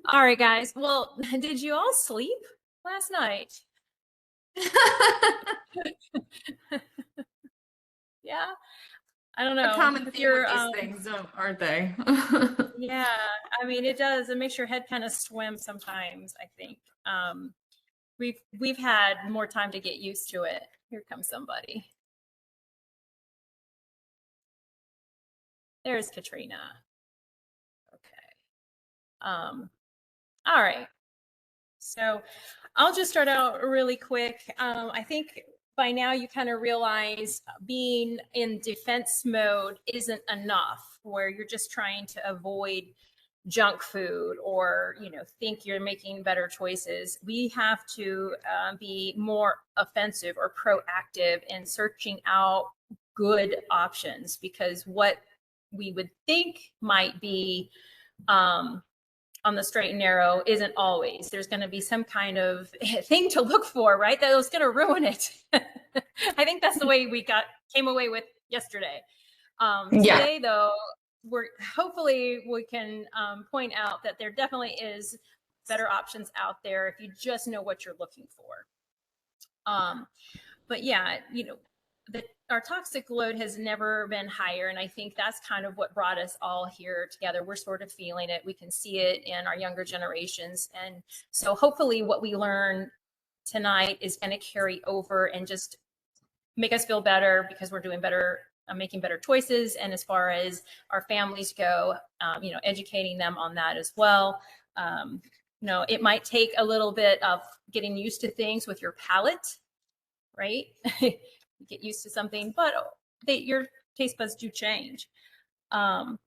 All right, guys. Well, did you all sleep last night? Yeah. I don't A know common if theme with you're these things, aren't they? yeah, I mean it does. It makes your head kind of swim sometimes, I think. Um we've had more time to get used to it. Here comes somebody. There's Katrina. Okay. All right. So I'll just start out really quick. I think by now you kind of realize being in defense mode isn't enough, where you're just trying to avoid junk food or think you're making better choices. We have to be more offensive or proactive in searching out good options, because what we would think might be um, on the straight and narrow isn't always. There's going to be some kind of thing to look for, right? That was going to ruin it. I think that's the way we came away with yesterday. Yeah. Today, though, we're hopefully we can point out that there definitely is better options out there if you just know what you're looking for. Um, but yeah, our toxic load has never been higher, and I think that's kind of what brought us all here together. We're sort of feeling it. We can see it in our younger generations, and so hopefully, what we learn tonight is going to carry over and just make us feel better, because we're doing better, making better choices, and as far as our families go, educating them on that as well. It might take a little bit of getting used to things with your palate, right? Get used to something, but your taste buds do change. Um,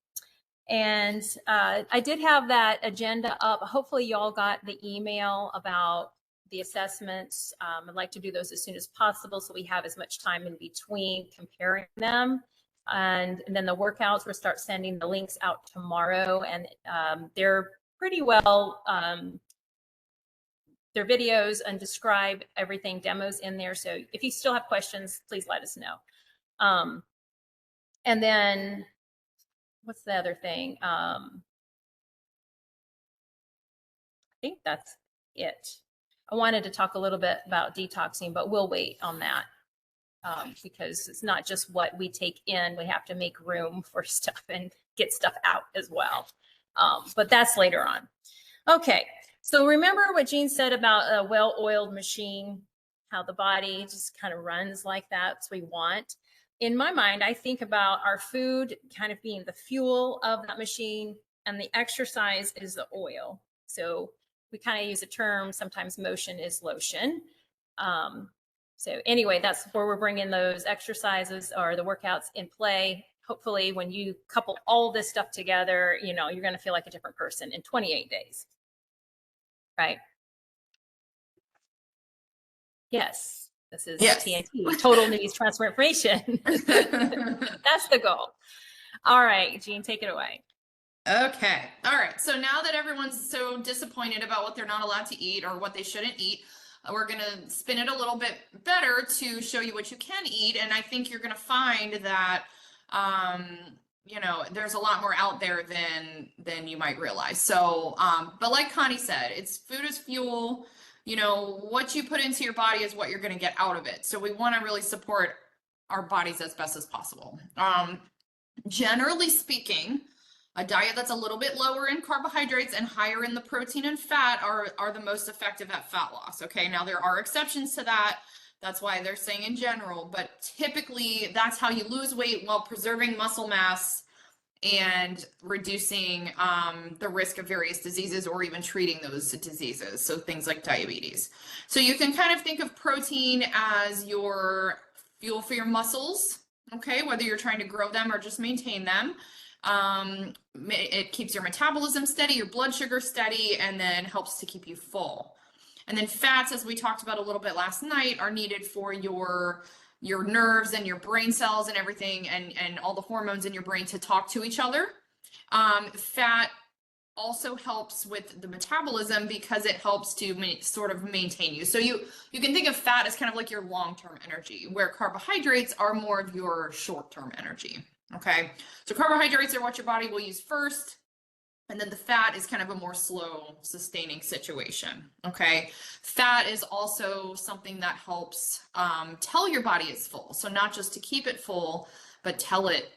and I did have that agenda up. Hopefully, y'all got the email about the assessments. I'd like to do those as soon as possible so we have as much time in between comparing them. And then the workouts, we'll start sending the links out tomorrow, and they're pretty well their videos and describe everything, demos in there. So if you still have questions, please let us know. And then what's the other thing? I think that's it. I wanted to talk a little bit about detoxing, but we'll wait on that, because it's not just what we take in. We have to make room for stuff and get stuff out as well. But that's later on. Okay, so remember what Jean said about a well-oiled machine, how the body just kind of runs like that's what we want. In my mind, I think about our food kind of being the fuel of that machine, and the exercise is the oil. So we kind of use a term, sometimes motion is lotion. So anyway, that's where we're bringing those exercises or the workouts in play. Hopefully, when you couple all this stuff together, you're going to feel like a different person in 28 days. Right. Yes. This is Yes. TNT, total news transfer information. That's the goal. All right, Jean, take it away. Okay. All right. So now that everyone's so disappointed about what they're not allowed to eat or what they shouldn't eat, we're going to spin it a little bit better to show you what you can eat. And I think you're going to find that, there's a lot more out there than you might realize. So, but like Connie said, it's food is fuel. What you put into your body is what you're going to get out of it. So we want to really support our bodies as best as possible. Generally speaking, a diet that's a little bit lower in carbohydrates and higher in the protein and fat are the most effective at fat loss. Okay, now there are exceptions to that. That's why they're saying in general, but typically that's how you lose weight while preserving muscle mass and reducing the risk of various diseases or even treating those diseases. So things like diabetes. So you can kind of think of protein as your fuel for your muscles, okay, whether you're trying to grow them or just maintain them. It keeps your metabolism steady, your blood sugar steady, and then helps to keep you full. And then fats, as we talked about a little bit last night, are needed for your nerves and your brain cells and everything, and all the hormones in your brain to talk to each other. Fat also helps with the metabolism because it helps to sort of maintain you. So you can think of fat as kind of like your long-term energy, where carbohydrates are more of your short-term energy. Okay, so carbohydrates are what your body will use first. And then the fat is kind of a more slow sustaining situation. Okay. Fat is also something that helps tell your body it's full. So not just to keep it full, but tell it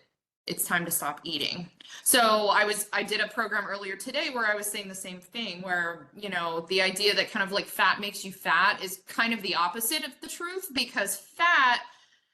it's time to stop eating. So I did a program earlier today where I was saying the same thing, where, you know, the idea that kind of like fat makes you fat is kind of the opposite of the truth, because fat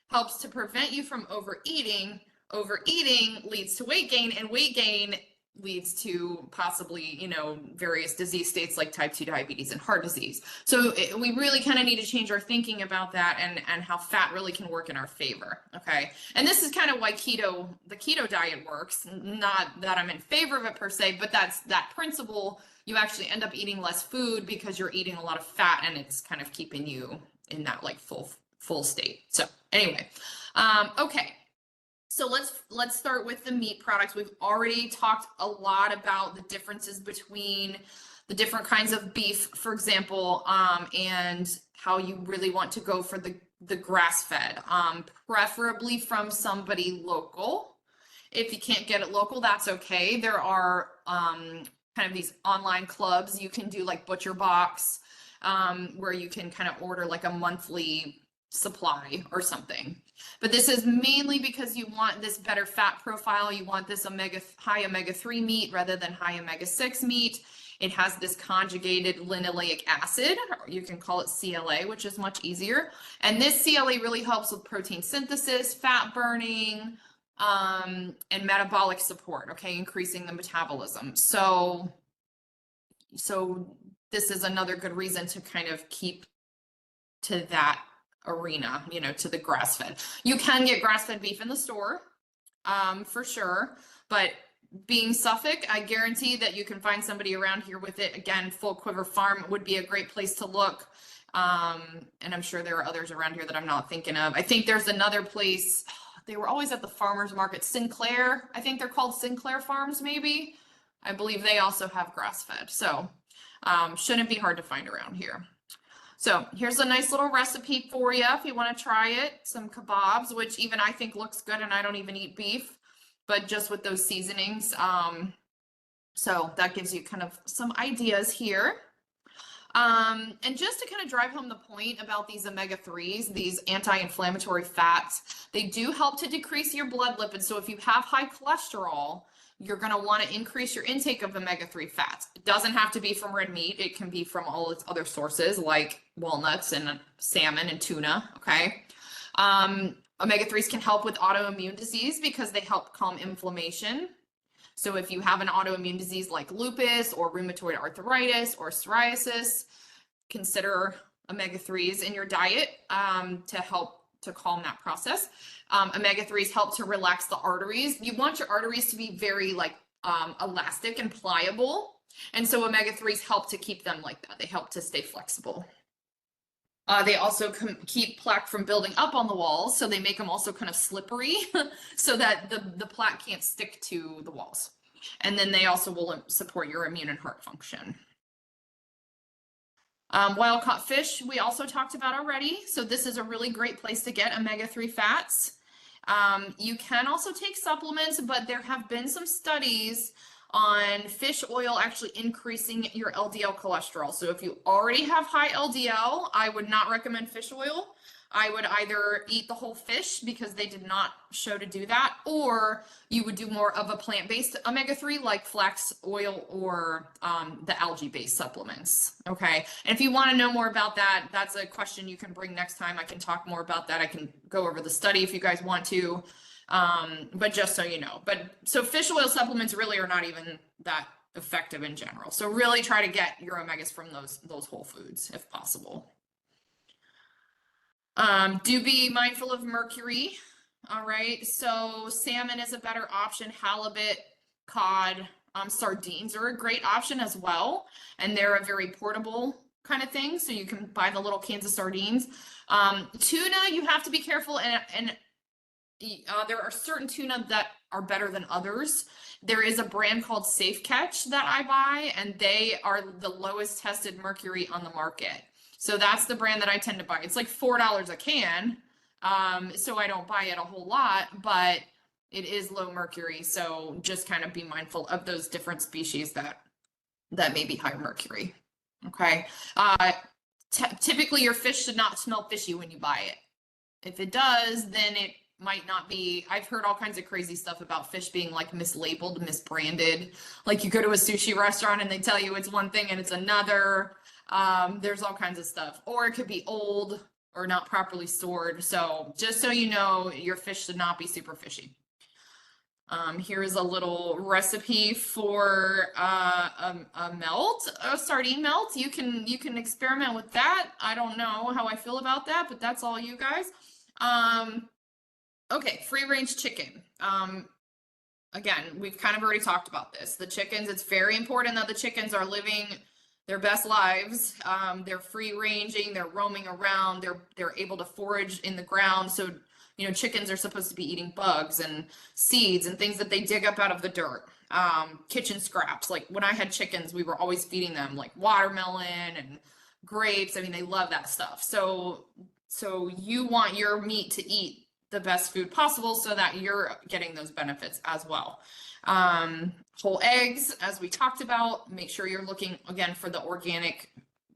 helps to prevent you from overeating. Overeating leads to weight gain, and weight gain leads to possibly, you know, various disease states like type 2 diabetes and heart disease. So we really kind of need to change our thinking about that, and how fat really can work in our favor. Okay. And this is kind of why the keto diet works. Not that I'm in favor of it per se, but that's that principle. You actually end up eating less food because you're eating a lot of fat, and it's kind of keeping you in that like full state. So anyway, okay. So let's start with the meat products. We've already talked a lot about the differences between the different kinds of beef, for example, and how you really want to go for the grass-fed, preferably from somebody local. If you can't get it local, that's okay. There are kind of these online clubs you can do, like Butcher Box, where you can kind of order like a monthly supply or something. But this is mainly because you want this better fat profile. You want this high omega-3 meat rather than high omega-6 meat. It has this conjugated linoleic acid, or you can call it CLA, which is much easier. And this CLA really helps with protein synthesis, fat burning, and metabolic support, okay, increasing the metabolism. So this is another good reason to kind of keep to that arena, you know, to the grass-fed. You can get grass-fed beef in the store, for sure, but being Suffolk, I guarantee that you can find somebody around here with it. Again, Full Quiver Farm would be a great place to look. And I'm sure there are others around here that I'm not thinking of. I think there's another place. They were always at the farmers market. Sinclair, I think they're called Sinclair Farms, maybe. I believe they also have grass-fed. So shouldn't be hard to find around here. So here's a nice little recipe for you if you want to try it. Some kebabs, which even I think looks good, and I don't even eat beef, but just with those seasonings. So that gives you kind of some ideas here. And just to kind of drive home the point about these omega-3s, these anti-inflammatory fats, they do help to decrease your blood lipids. So if you have high cholesterol, you're going to want to increase your intake of omega-3 fats. It doesn't have to be from red meat. It can be from all its other sources like walnuts and salmon and tuna, okay? Omega-3s can help with autoimmune disease because they help calm inflammation. So if you have an autoimmune disease like lupus or rheumatoid arthritis or psoriasis, consider omega-3s in your diet to help to calm that process. Omega-3s help to relax the arteries. You want your arteries to be very like elastic and pliable. And so omega-3s help to keep them like that. They help to stay flexible. They also keep plaque from building up on the walls. So they make them also kind of slippery so that the plaque can't stick to the walls. And then they also will support your immune and heart function. Wild caught fish, we also talked about already. So this is a really great place to get omega-3 fats. You can also take supplements, but there have been some studies on fish oil actually increasing your LDL cholesterol. So if you already have high LDL, I would not recommend fish oil. I would either eat the whole fish because they did not show to do that, or you would do more of a plant-based omega-3 like flax oil or the algae-based supplements. Okay. And if you want to know more about that, that's a question you can bring next time. I can talk more about that. I can go over the study if you guys want to. But just so you know, so fish oil supplements really are not even that effective in general. So really try to get your omegas from those whole foods if possible. Do be mindful of mercury. All right. So salmon is a better option. Halibut, cod, sardines are a great option as well. And they're a very portable kind of thing. So you can buy the little cans of sardines. Tuna, you have to be careful, and there are certain tuna that are better than others. There is a brand called Safe Catch that I buy, and they are the lowest tested mercury on the market. So that's the brand that I tend to buy. It's like $4 a can. So I don't buy it a whole lot, but it is low mercury. So just kind of be mindful of those different species that may be high mercury. Okay. Typically your fish should not smell fishy when you buy it. If it does, then it might not be. I've heard all kinds of crazy stuff about fish being like mislabeled, misbranded. Like you go to a sushi restaurant and they tell you it's one thing and it's another. There's all kinds of stuff. Or it could be old or not properly stored. So just so you know, your fish should not be super fishy. Here is a little recipe for a melt, a sardine melt. You can experiment with that. I don't know how I feel about that, but that's all you guys. Okay, free range chicken. Again, we've kind of already talked about this. The chickens, it's very important that the chickens are living their best lives. They're free ranging, they're roaming around, they're able to forage in the ground. So you know, chickens are supposed to be eating bugs and seeds and things that they dig up out of the dirt. Kitchen scraps. Like when I had chickens, we were always feeding them like watermelon and grapes. I mean, they love that stuff. So you want your meat to eat the best food possible so that you're getting those benefits as well. Whole eggs, as we talked about, make sure you're looking again for the organic,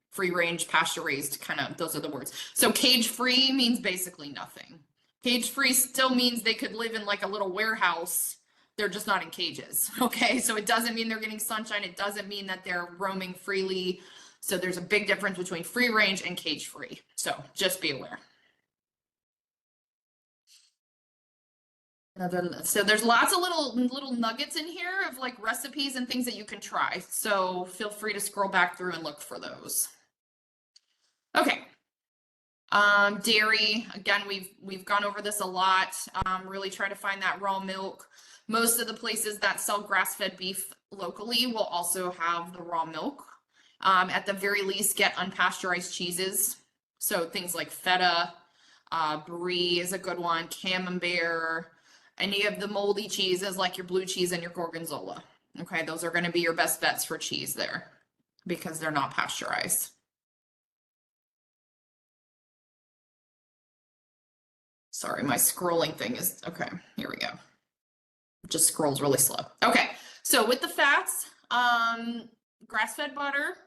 free range, pasture raised, kind of, those are the words. So cage free means basically nothing. Cage free still means they could live in like a little warehouse. They're just not in cages. Okay. So it doesn't mean they're getting sunshine. It doesn't mean that they're roaming freely. So there's a big difference between free range and cage free. So just be aware. So there's lots of little nuggets in here of like recipes and things that you can try. So feel free to scroll back through and look for those. Okay. Dairy, again, we've gone over this a lot. Really try to find that raw milk. Most of the places that sell grass-fed beef locally will also have the raw milk. At the very least, get unpasteurized cheeses. So things like feta, brie is a good one, camembert, any of the moldy cheeses like your blue cheese and your gorgonzola. Okay, those are going to be your best bets for cheese there because they're not pasteurized. Sorry, my scrolling thing is, okay, here we go. It just scrolls really slow. Okay, so with the fats, grass-fed butter,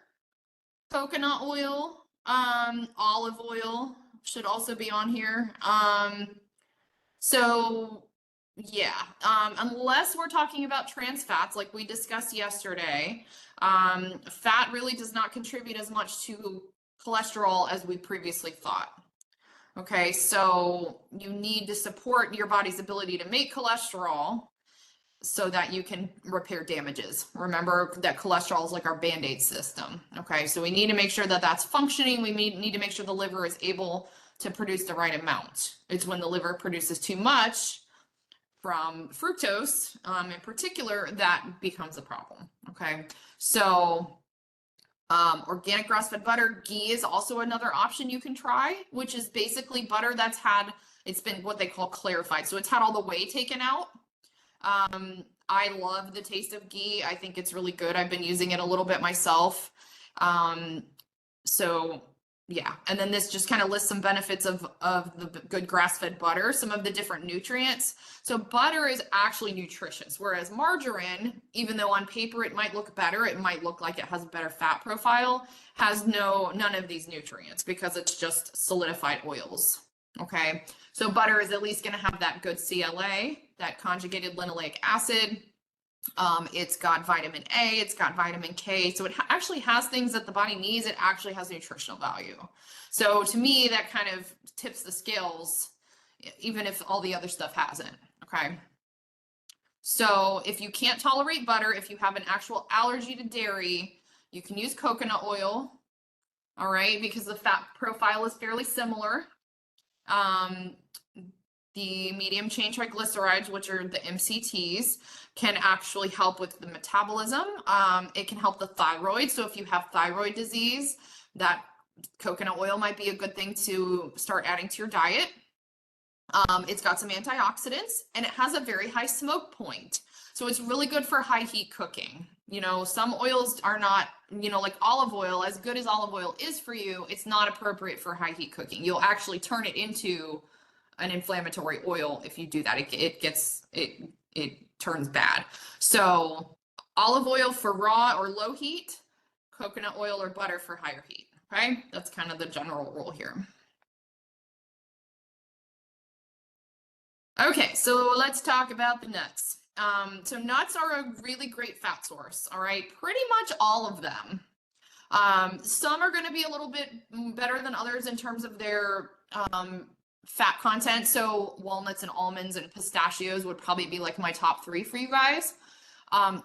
coconut oil, olive oil should also be on here. So yeah, unless we're talking about trans fats like we discussed yesterday, fat really does not contribute as much to cholesterol as we previously thought. Okay, so you need to support your body's ability to make cholesterol so that you can repair damages. Remember that cholesterol is like our Band-Aid system. Okay, so we need to make sure that that's functioning. We need to make sure the liver is able to produce the right amount. It's when the liver produces too much from fructose in particular that becomes a problem. Okay, so organic grass-fed butter, ghee is also another option you can try, which is basically butter that's had, it's been what they call clarified. So it's had all the whey taken out. I love the taste of ghee. I think it's really good. I've been using it a little bit myself. So yeah, and then this just kind of lists some benefits of the good grass-fed butter, some of the different nutrients. So butter is actually nutritious, whereas margarine, even though on paper it might look better, it might look like it has a better fat profile, has none of these nutrients because it's just solidified oils. Okay, so butter is at least going to have that good CLA, that conjugated linoleic acid. It's got vitamin A, it's got vitamin K, so it actually has things that the body needs. It actually has nutritional value. So to me, that kind of tips the scales, even if all the other stuff hasn't. Okay. So if you can't tolerate butter, if you have an actual allergy to dairy, you can use coconut oil. All right, because the fat profile is fairly similar. The medium chain triglycerides, which are the MCTs, can actually help with the metabolism. It can help the thyroid. So if you have thyroid disease, that coconut oil might be a good thing to start adding to your diet. It's got some antioxidants and it has a very high smoke point. So it's really good for high heat cooking. You know, some oils are not, you know, like olive oil, as good as olive oil is for you, it's not appropriate for high heat cooking. You'll actually turn it into an inflammatory oil if you do that. It turns bad. So olive oil for raw or low heat, coconut oil or butter for higher heat. Okay, that's kind of the general rule here. Okay, so let's talk about the nuts. So nuts are a really great fat source, all right? Pretty much all of them. Some are going to be a little bit better than others in terms of their fat content. So walnuts and almonds and pistachios would probably be like my top 3 for you guys.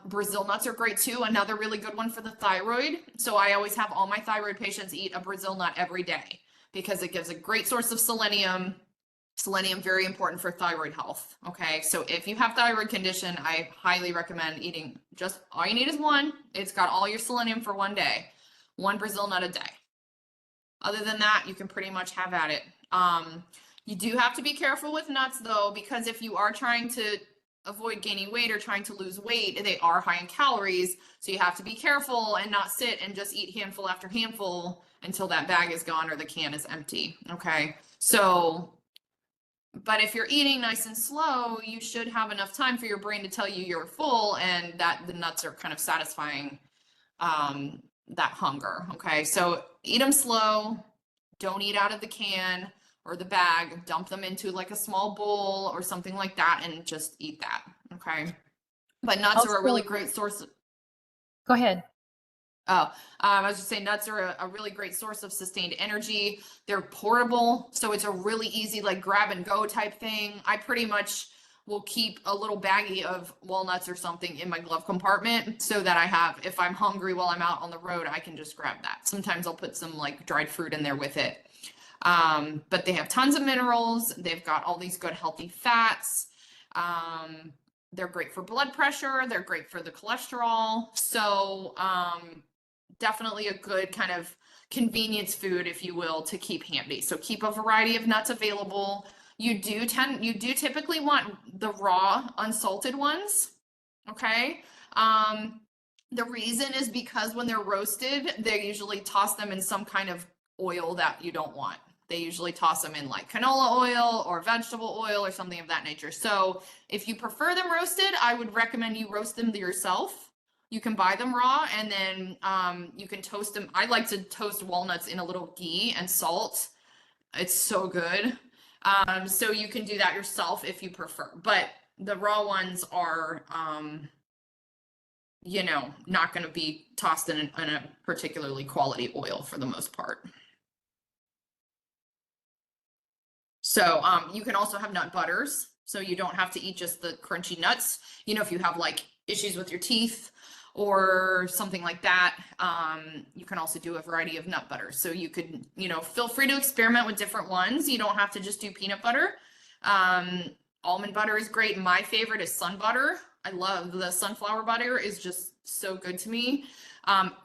Brazil nuts are great too. Another really good one for the thyroid. So I always have all my thyroid patients eat a Brazil nut every day because it gives a great source of selenium. Selenium, very important for thyroid health. Okay, so if you have thyroid condition, I highly recommend eating just all you need is one. It's got all your selenium for one day, one Brazil nut a day. Other than that, you can pretty much have at it. You do have to be careful with nuts though, because if you are trying to avoid gaining weight or trying to lose weight, they are high in calories. So you have to be careful and not sit and just eat handful after handful until that bag is gone or the can is empty. Okay, so but if you're eating nice and slow, you should have enough time for your brain to tell you you're full and that the nuts are kind of satisfying that hunger. Okay, so eat them slow. Don't eat out of the can or the bag. Dump them into like a small bowl or something like that and just eat that. Okay, but nuts are a really great source. Go ahead. Oh, I was just saying nuts are a really great source of sustained energy. They're portable, so it's a really easy like grab and go type thing. I pretty much will keep a little baggie of walnuts or something in my glove compartment so that I have, if I'm hungry while I'm out on the road, I can just grab that. Sometimes I'll put some like dried fruit in there with it. But they have tons of minerals. They've got all these good healthy fats. They're great for blood pressure. They're great for the cholesterol. So, definitely a good kind of convenience food, if you will, to keep handy. So keep a variety of nuts available. You do typically want the raw unsalted ones. Okay. The reason is because when they're roasted, they usually toss them in some kind of oil that you don't want. They usually toss them in like canola oil or vegetable oil or something of that nature. So if you prefer them roasted, I would recommend you roast them yourself. You can buy them raw and then you can toast them. I like to toast walnuts in a little ghee and salt. It's so good. So you can do that yourself if you prefer. But the raw ones are, you know, not going to be tossed in a particularly quality oil for the most part. So you can also have nut butters. So you don't have to eat just the crunchy nuts. You know, if you have like issues with your teeth or something like that, you can also do a variety of nut butters. So you could, you know, feel free to experiment with different ones. You don't have to just do peanut butter. Almond butter is great. My favorite is sun butter. I love the sunflower butter is just so good to me.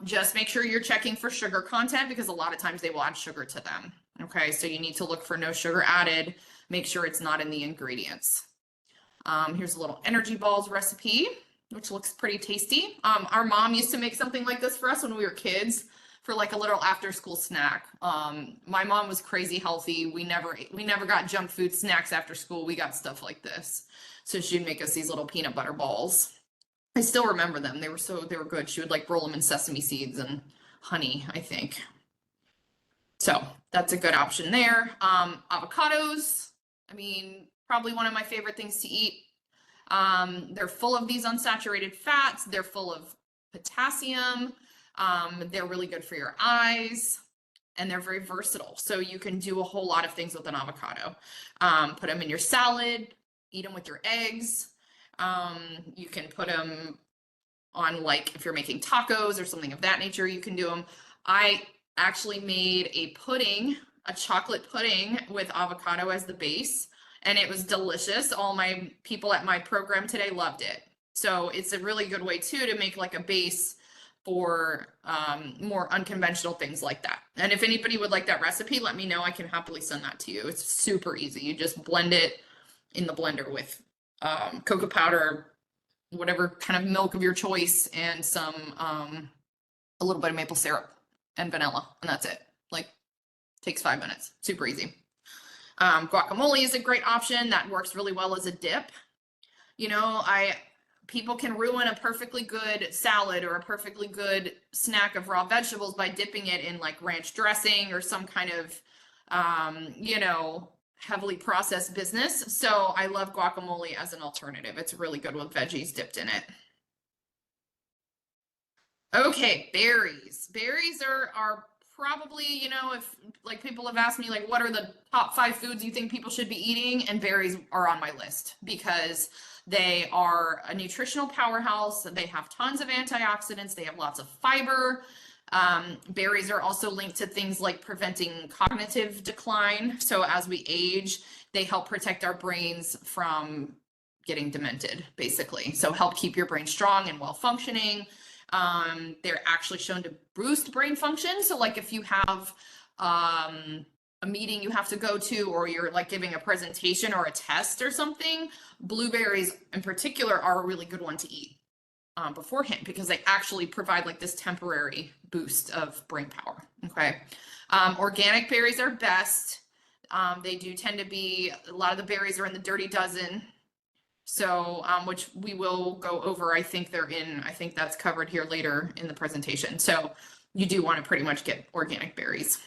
Just make sure you're checking for sugar content because a lot of times they will add sugar to them. Okay, so you need to look for no sugar added. Make sure it's not in the ingredients. Here's a little energy balls recipe, which looks pretty tasty. Our mom used to make something like this for us when we were kids for like a little after school snack. My mom was crazy healthy. We never got junk food snacks after school. We got stuff like this. So she'd make us these little peanut butter balls. I still remember them. They were good. She would like roll them in sesame seeds and honey, I think. So that's a good option there. Avocados, I mean, probably one of my favorite things to eat. They're full of these unsaturated fats. They're full of potassium. They're really good for your eyes and they're very versatile. So you can do a whole lot of things with an avocado. Put them in your salad, eat them with your eggs. You can put them on like, if you're making tacos or something of that nature, you can do them. I actually made a pudding, a chocolate pudding with avocado as the base, and it was delicious. All my people at my program today loved it. So it's a really good way too to make like a base for more unconventional things like that. And if anybody would like that recipe, let me know. I can happily send that to you. It's super easy. You just blend it in the blender with cocoa powder, whatever kind of milk of your choice, and some a little bit of maple syrup and vanilla, and that's it. Like, takes 5 minutes. Super easy. Guacamole is a great option that works really well as a dip. You know, people can ruin a perfectly good salad or a perfectly good snack of raw vegetables by dipping it in like ranch dressing or some kind of, you know, heavily processed business. So I love guacamole as an alternative. It's really good with veggies dipped in it. Okay, berries. Berries are probably, you know, if like people have asked me like what are the top 5 foods you think people should be eating, and berries are on my list because they are a nutritional powerhouse. They have tons of antioxidants. They have lots of fiber. Berries are also linked to things like preventing cognitive decline. So as we age, they help protect our brains from getting demented, basically. So help keep your brain strong and well functioning. They're actually shown to boost brain function. So like if you have a meeting you have to go to, or you're like giving a presentation or a test or something, blueberries in particular are a really good one to eat beforehand because they actually provide like this temporary boost of brain power. Okay. Organic berries are best. They do tend to be, a lot of the berries are in the Dirty Dozen. So, which we will go over. I think that's covered here later in the presentation. So you do want to pretty much get organic berries.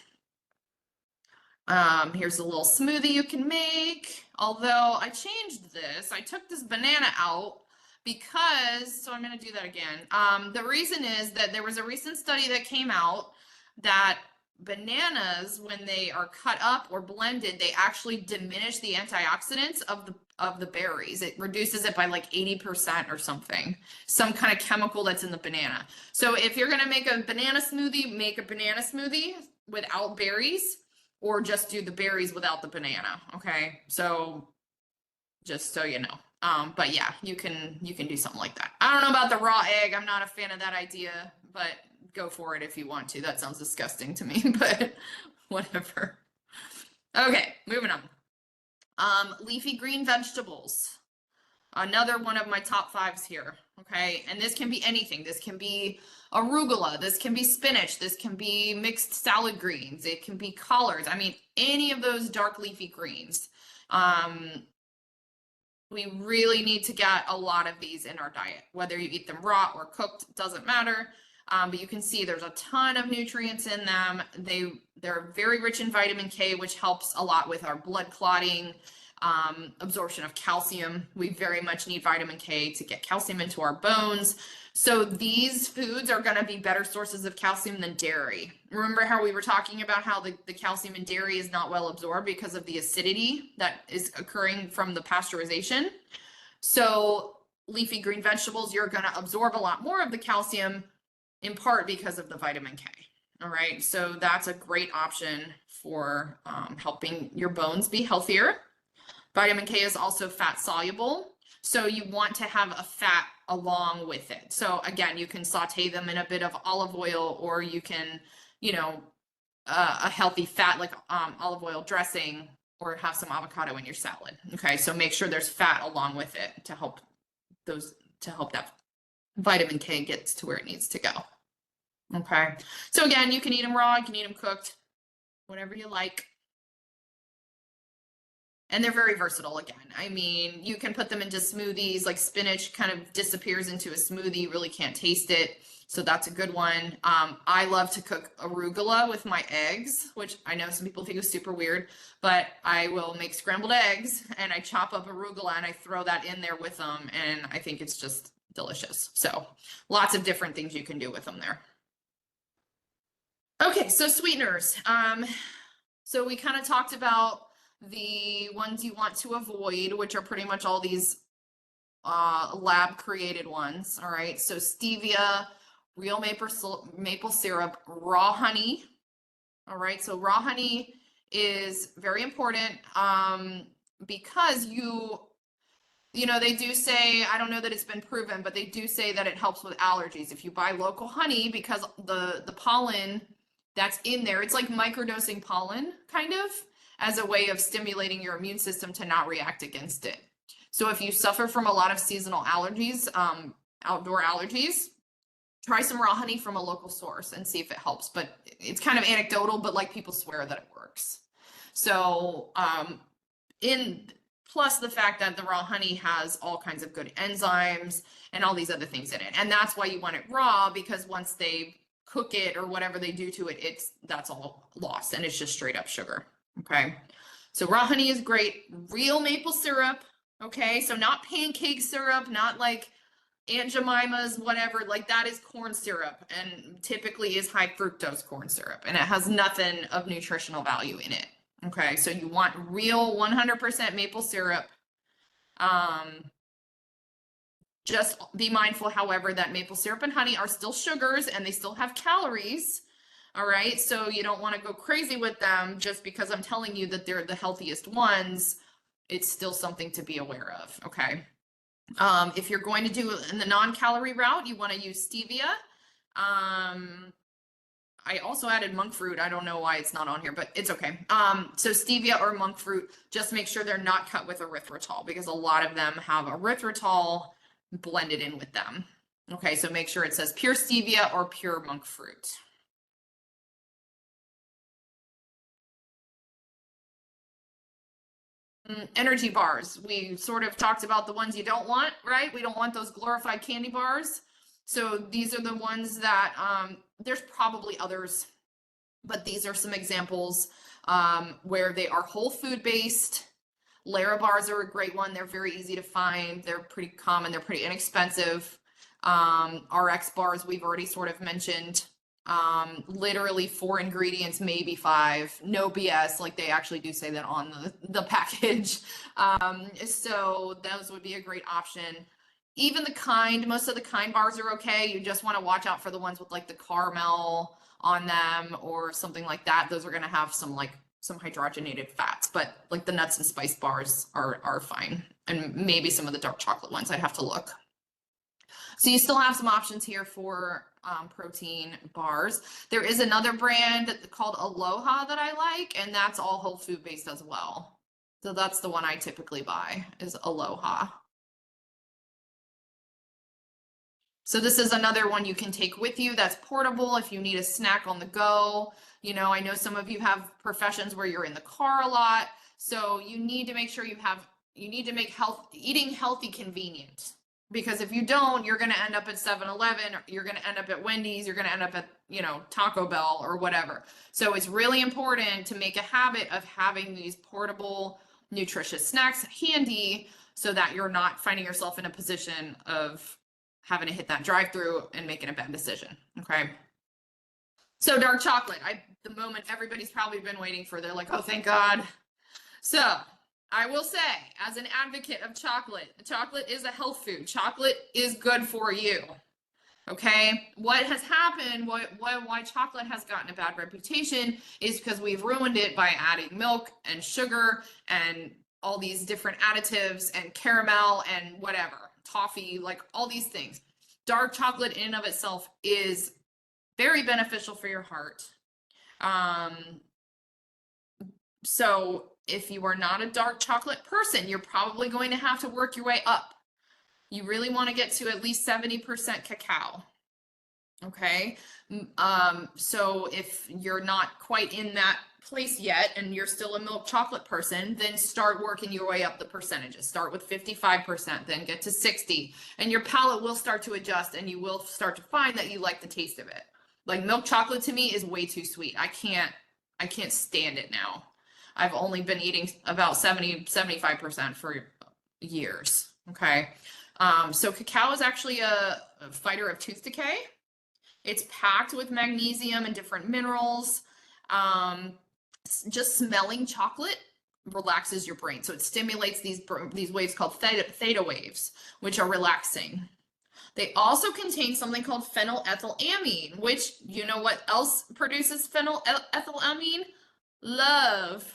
Here's a little smoothie you can make. Although I changed this, I took this banana out because, so I'm going to do that again. The reason is that there was a recent study that came out that bananas, when they are cut up or blended, they actually diminish the antioxidants of the berries. It reduces it by like 80% or something, some kind of chemical that's in the banana. So if you're going to make a banana smoothie, make a banana smoothie without berries, or just do the berries without the banana. Okay. So just so you know. But yeah, you can do something like that. I don't know about the raw egg. I'm not a fan of that idea, but go for it if you want to. That sounds disgusting to me, but whatever. Okay, moving on. Leafy green vegetables. Another one of my top 5s here. Okay, and this can be anything. This can be arugula. This can be spinach. This can be mixed salad greens. It can be collards. I mean, any of those dark leafy greens. We really need to get a lot of these in our diet, whether you eat them raw or cooked, doesn't matter. But you can see there's a ton of nutrients in them. They're very rich in vitamin K, which helps a lot with our blood clotting, absorption of calcium. We very much need vitamin K to get calcium into our bones. So these foods are going to be better sources of calcium than dairy. Remember how we were talking about how the calcium in dairy is not well absorbed because of the acidity that is occurring from the pasteurization. So leafy green vegetables, you're going to absorb a lot more of the calcium, in part because of the vitamin K. All right, so that's a great option for helping your bones be healthier. Vitamin K is also fat soluble, so you want to have a fat along with it. So again, you can saute them in a bit of olive oil, or you can, you know, a healthy fat like olive oil dressing, or have some avocado in your salad. Okay, so make sure there's fat along with it to help that vitamin K gets to where it needs to go. Okay, so again, you can eat them raw, you can eat them cooked, whatever you like. And they're very versatile again. I mean, you can put them into smoothies, like spinach kind of disappears into a smoothie, you really can't taste it. So that's a good one. I love to cook arugula with my eggs, which I know some people think is super weird, but I will make scrambled eggs and I chop up arugula and I throw that in there with them. And I think it's just delicious. So lots of different things you can do with them there. Okay, so sweeteners. So we kind of talked about the ones you want to avoid, which are pretty much all these lab created ones. All right, so stevia, real maple syrup, raw honey. All right, so raw honey is very important because you know, they do say, I don't know that it's been proven, but they do say that it helps with allergies. If you buy local honey, because the pollen that's in there, it's like microdosing pollen kind of, as a way of stimulating your immune system to not react against it. So if you suffer from a lot of seasonal allergies, outdoor allergies, try some raw honey from a local source and see if it helps. But it's kind of anecdotal, but like people swear that it works. So, in plus the fact that the raw honey has all kinds of good enzymes and all these other things in it. And that's why you want it raw, because once they cook it or whatever they do to it, that's all lost and it's just straight up sugar. Okay. So raw honey is great. Real maple syrup. Okay. So not pancake syrup, not like Aunt Jemima's, whatever, like that is corn syrup and typically is high fructose corn syrup and it has nothing of nutritional value in it. Okay, so you want real 100% maple syrup. Just be mindful, however, that maple syrup and honey are still sugars and they still have calories. All right, so you don't want to go crazy with them just because I'm telling you that they're the healthiest ones. It's still something to be aware of. Okay. If you're going to do it in the non-calorie route, you want to use stevia. I also added monk fruit. I don't know why it's not on here, but it's okay. So stevia or monk fruit, just make sure they're not cut with erythritol because a lot of them have erythritol blended in with them. Okay, so make sure it says pure stevia or pure monk fruit. Energy bars. We sort of talked about the ones you don't want, right? We don't want those glorified candy bars. So these are the ones that, there's probably others, but these are some examples where they are whole food based. Lara bars are a great one. They're very easy to find. They're pretty common. They're pretty inexpensive. RX bars, we've already sort of mentioned. Literally 4 ingredients, maybe 5. No BS. Like they actually do say that on the package. So those would be a great option. Even most of the kind bars are okay. You just want to watch out for the ones with like the caramel on them or something like that. Those are going to have some hydrogenated fats, but like the nuts and spice bars are fine. And maybe some of the dark chocolate ones, I'd have to look. So you still have some options here for protein bars. There is another brand called Aloha that I like, and that's all whole food based as well. So that's the one I typically buy is Aloha. So this is another one you can take with you that's portable if you need a snack on the go. You know, I know some of you have professions where you're in the car a lot. So you need to make sure you need to make eating healthy convenient. Because if you don't, you're going to end up at 7-Eleven, you're going to end up at Wendy's, you're going to end up at, Taco Bell or whatever. So it's really important to make a habit of having these portable, nutritious snacks handy so that you're not finding yourself in a position of having to hit that drive-through and making a bad decision. Okay. So dark chocolate, the moment everybody's probably been waiting for, they're like, oh, thank God. So I will say, as an advocate of chocolate is a health food. Chocolate is good for you. Okay. What has happened, why chocolate has gotten a bad reputation is because we've ruined it by adding milk and sugar and all these different additives and caramel and whatever, toffee, like all these things. Dark chocolate in and of itself is very beneficial for your heart. So if you are not a dark chocolate person, you're probably going to have to work your way up. You really want to get to at least 70% cacao. Okay. So if you're not quite in that place yet and you're still a milk chocolate person, then start working your way up the percentages. Start with 55%, then get to 60, and your palate will start to adjust and you will start to find that you like the taste of it. Like milk chocolate to me is way too sweet. I can't stand it now. I've only been eating about 75% for years. Okay. So cacao is actually a fighter of tooth decay. It's packed with magnesium and different minerals. Just smelling chocolate relaxes your brain. So it stimulates these waves called theta waves, which are relaxing. They also contain something called phenylethylamine, which, you know what else produces phenylethylamine? Love.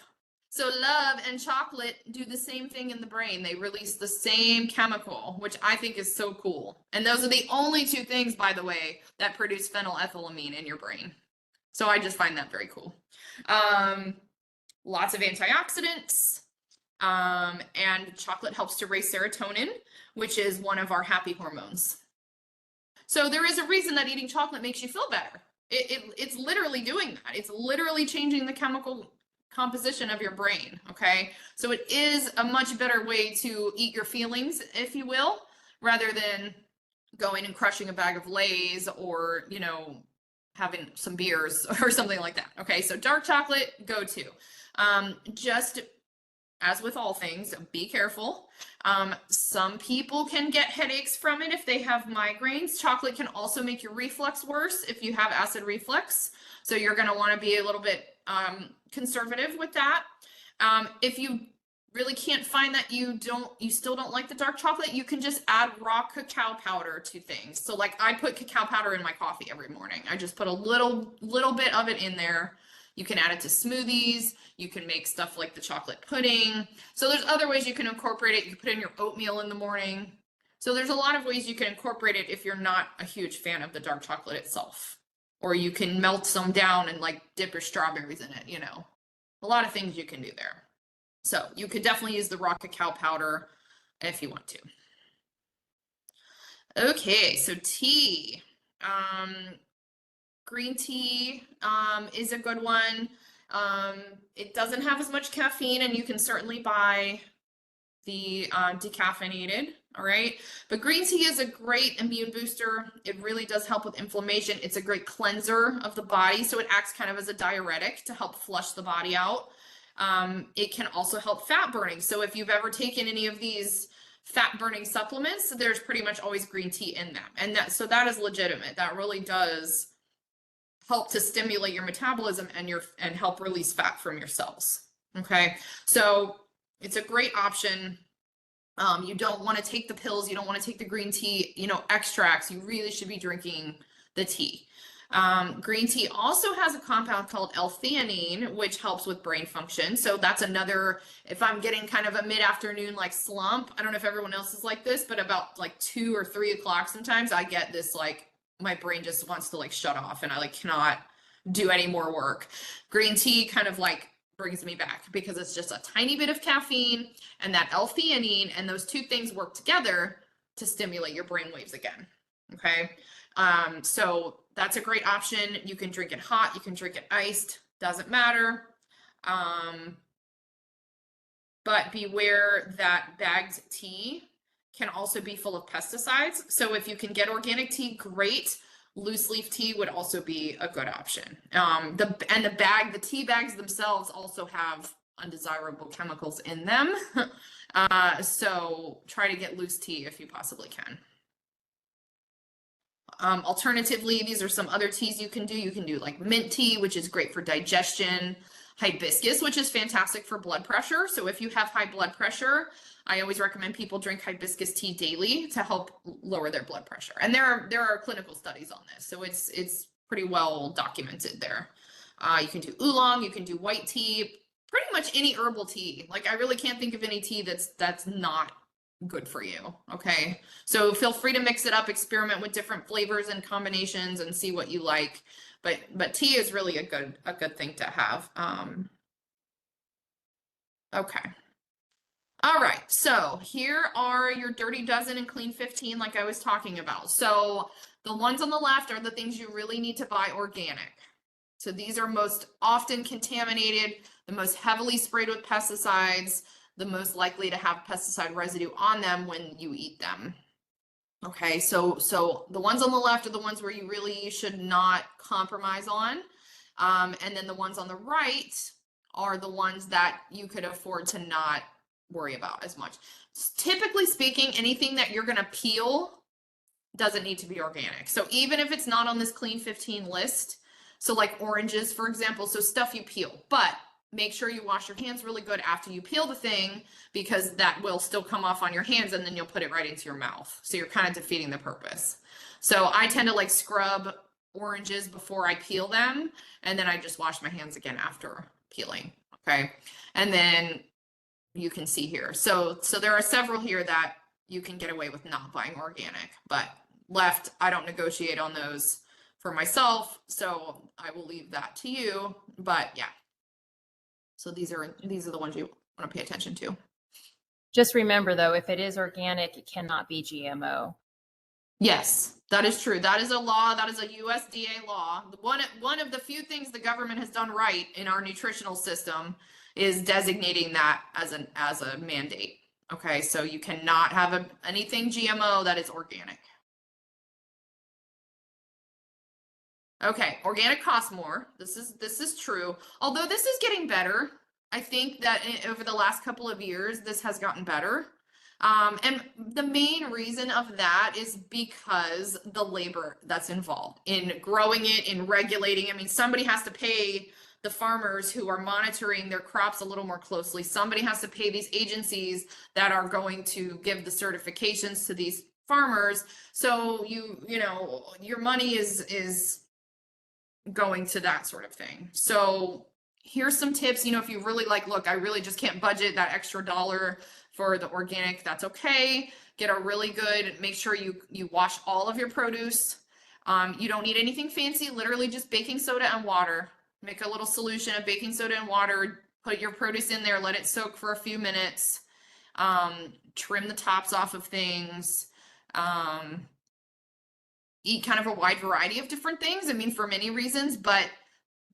So love and chocolate do the same thing in the brain. They release the same chemical, which I think is so cool. And those are the only 2 things, by the way, that produce phenylethylamine in your brain. So I just find that very cool. Lots of antioxidants. And chocolate helps to raise serotonin, which is one of our happy hormones. So there is a reason that eating chocolate makes you feel better. It's literally doing that. It's literally changing the chemical composition of your brain. Okay. So it is a much better way to eat your feelings, if you will, rather than going and crushing a bag of Lay's or, you know, having some beers or something like that. Okay. So dark chocolate, go to. Just as with all things, be careful. Some people can get headaches from it if they have migraines. Chocolate can also make your reflux worse if you have acid reflux. So you're going to want to be a little bit conservative with that. If you really can't find that you still don't like the dark chocolate, you can just add raw cacao powder to things. So like I put cacao powder in my coffee every morning. I just put a little bit of it in there. You can add it to smoothies. You can make stuff like the chocolate pudding. So there's other ways you can incorporate it. You can put it in your oatmeal in the morning. So there's a lot of ways you can incorporate it if you're not a huge fan of the dark chocolate itself. Or you can melt some down and like dip your strawberries in it, you know. A lot of things you can do there. So you could definitely use the raw cacao powder if you want to. Okay, so tea. Green tea is a good one. It doesn't have as much caffeine, and you can certainly buy the decaffeinated, all right? But green tea is a great immune booster. It really does help with inflammation. It's a great cleanser of the body, so it acts kind of as a diuretic to help flush the body out. It can also help fat burning. So if you've ever taken any of these fat burning supplements, there's pretty much always green tea in them. And that is legitimate. That really does help to stimulate your metabolism and help release fat from your cells. Okay, so it's a great option. You don't want to take the pills. You don't want to take the green tea, you know, extracts. You really should be drinking the tea. Green tea also has a compound called L-theanine, which helps with brain function. So that's another, if I'm getting kind of a mid-afternoon like slump, I don't know if everyone else is like this, but about like 2 or 3 o'clock sometimes I get this like, my brain just wants to like shut off and I like cannot do any more work. Green tea kind of like brings me back because it's just a tiny bit of caffeine and that L-theanine, and those two things work together to stimulate your brain waves again. Okay. So that's a great option. You can drink it hot, you can drink it iced, doesn't matter. But beware that bagged tea can also be full of pesticides. So if you can get organic tea, great. Loose leaf tea would also be a good option. The tea bags themselves also have undesirable chemicals in them. So try to get loose tea if you possibly can. Alternatively, these are some other teas you can do. You can do like mint tea, which is great for digestion. Hibiscus, which is fantastic for blood pressure. So if you have high blood pressure, I always recommend people drink hibiscus tea daily to help lower their blood pressure. And there are clinical studies on this, so it's pretty well documented there. You can do oolong, you can do white tea, pretty much any herbal tea. Like I really can't think of any tea that's not good for you. Okay, so feel free to mix it up, experiment with different flavors and combinations, and see what you like. But tea is really a good thing to have. Okay. All right, so here are your dirty dozen and clean 15 like I was talking about. So the ones on the left are the things you really need to buy organic. So these are most often contaminated, the most heavily sprayed with pesticides, the most likely to have pesticide residue on them when you eat them. Okay, so the ones on the left are the ones where you really should not compromise on. And then the ones on the right are the ones that you could afford to not worry about as much. Typically speaking, anything that you're going to peel doesn't need to be organic. So even if it's not on this clean 15 list, so like oranges, for example, so stuff you peel, but make sure you wash your hands really good after you peel the thing, because that will still come off on your hands and then you'll put it right into your mouth. So you're kind of defeating the purpose. So I tend to like scrub oranges before I peel them, and then I just wash my hands again after peeling. Okay. And then you can see here. So there are several here that you can get away with not buying organic, but left, I don't negotiate on those for myself. So I will leave that to you, but yeah. So these are the ones you want to pay attention to. Just remember though, if it is organic, it cannot be GMO. Yes, that is true. That is a law. That is a USDA law. One of the few things the government has done right in our nutritional system is designating that as a mandate. Okay, so you cannot have anything GMO that is organic. Okay, organic costs more. This is true. Although this is getting better. I think that over the last couple of years, this has gotten better. And the main reason of that is because the labor that's involved in growing it, in regulating. I mean, somebody has to pay the farmers who are monitoring their crops a little more closely. Somebody has to pay these agencies that are going to give the certifications to these farmers. So you know, your money is going to that sort of thing. So here's some tips. You know, if you really like, look, I really just can't budget that extra dollar for the organic, that's okay. Get a really good, make sure you wash all of your produce. You don't need anything fancy, literally just baking soda and water. Make a little solution of baking soda and water, put your produce in there, let it soak for a few minutes. Trim the tops off of things. Eat kind of a wide variety of different things. I mean, for many reasons, but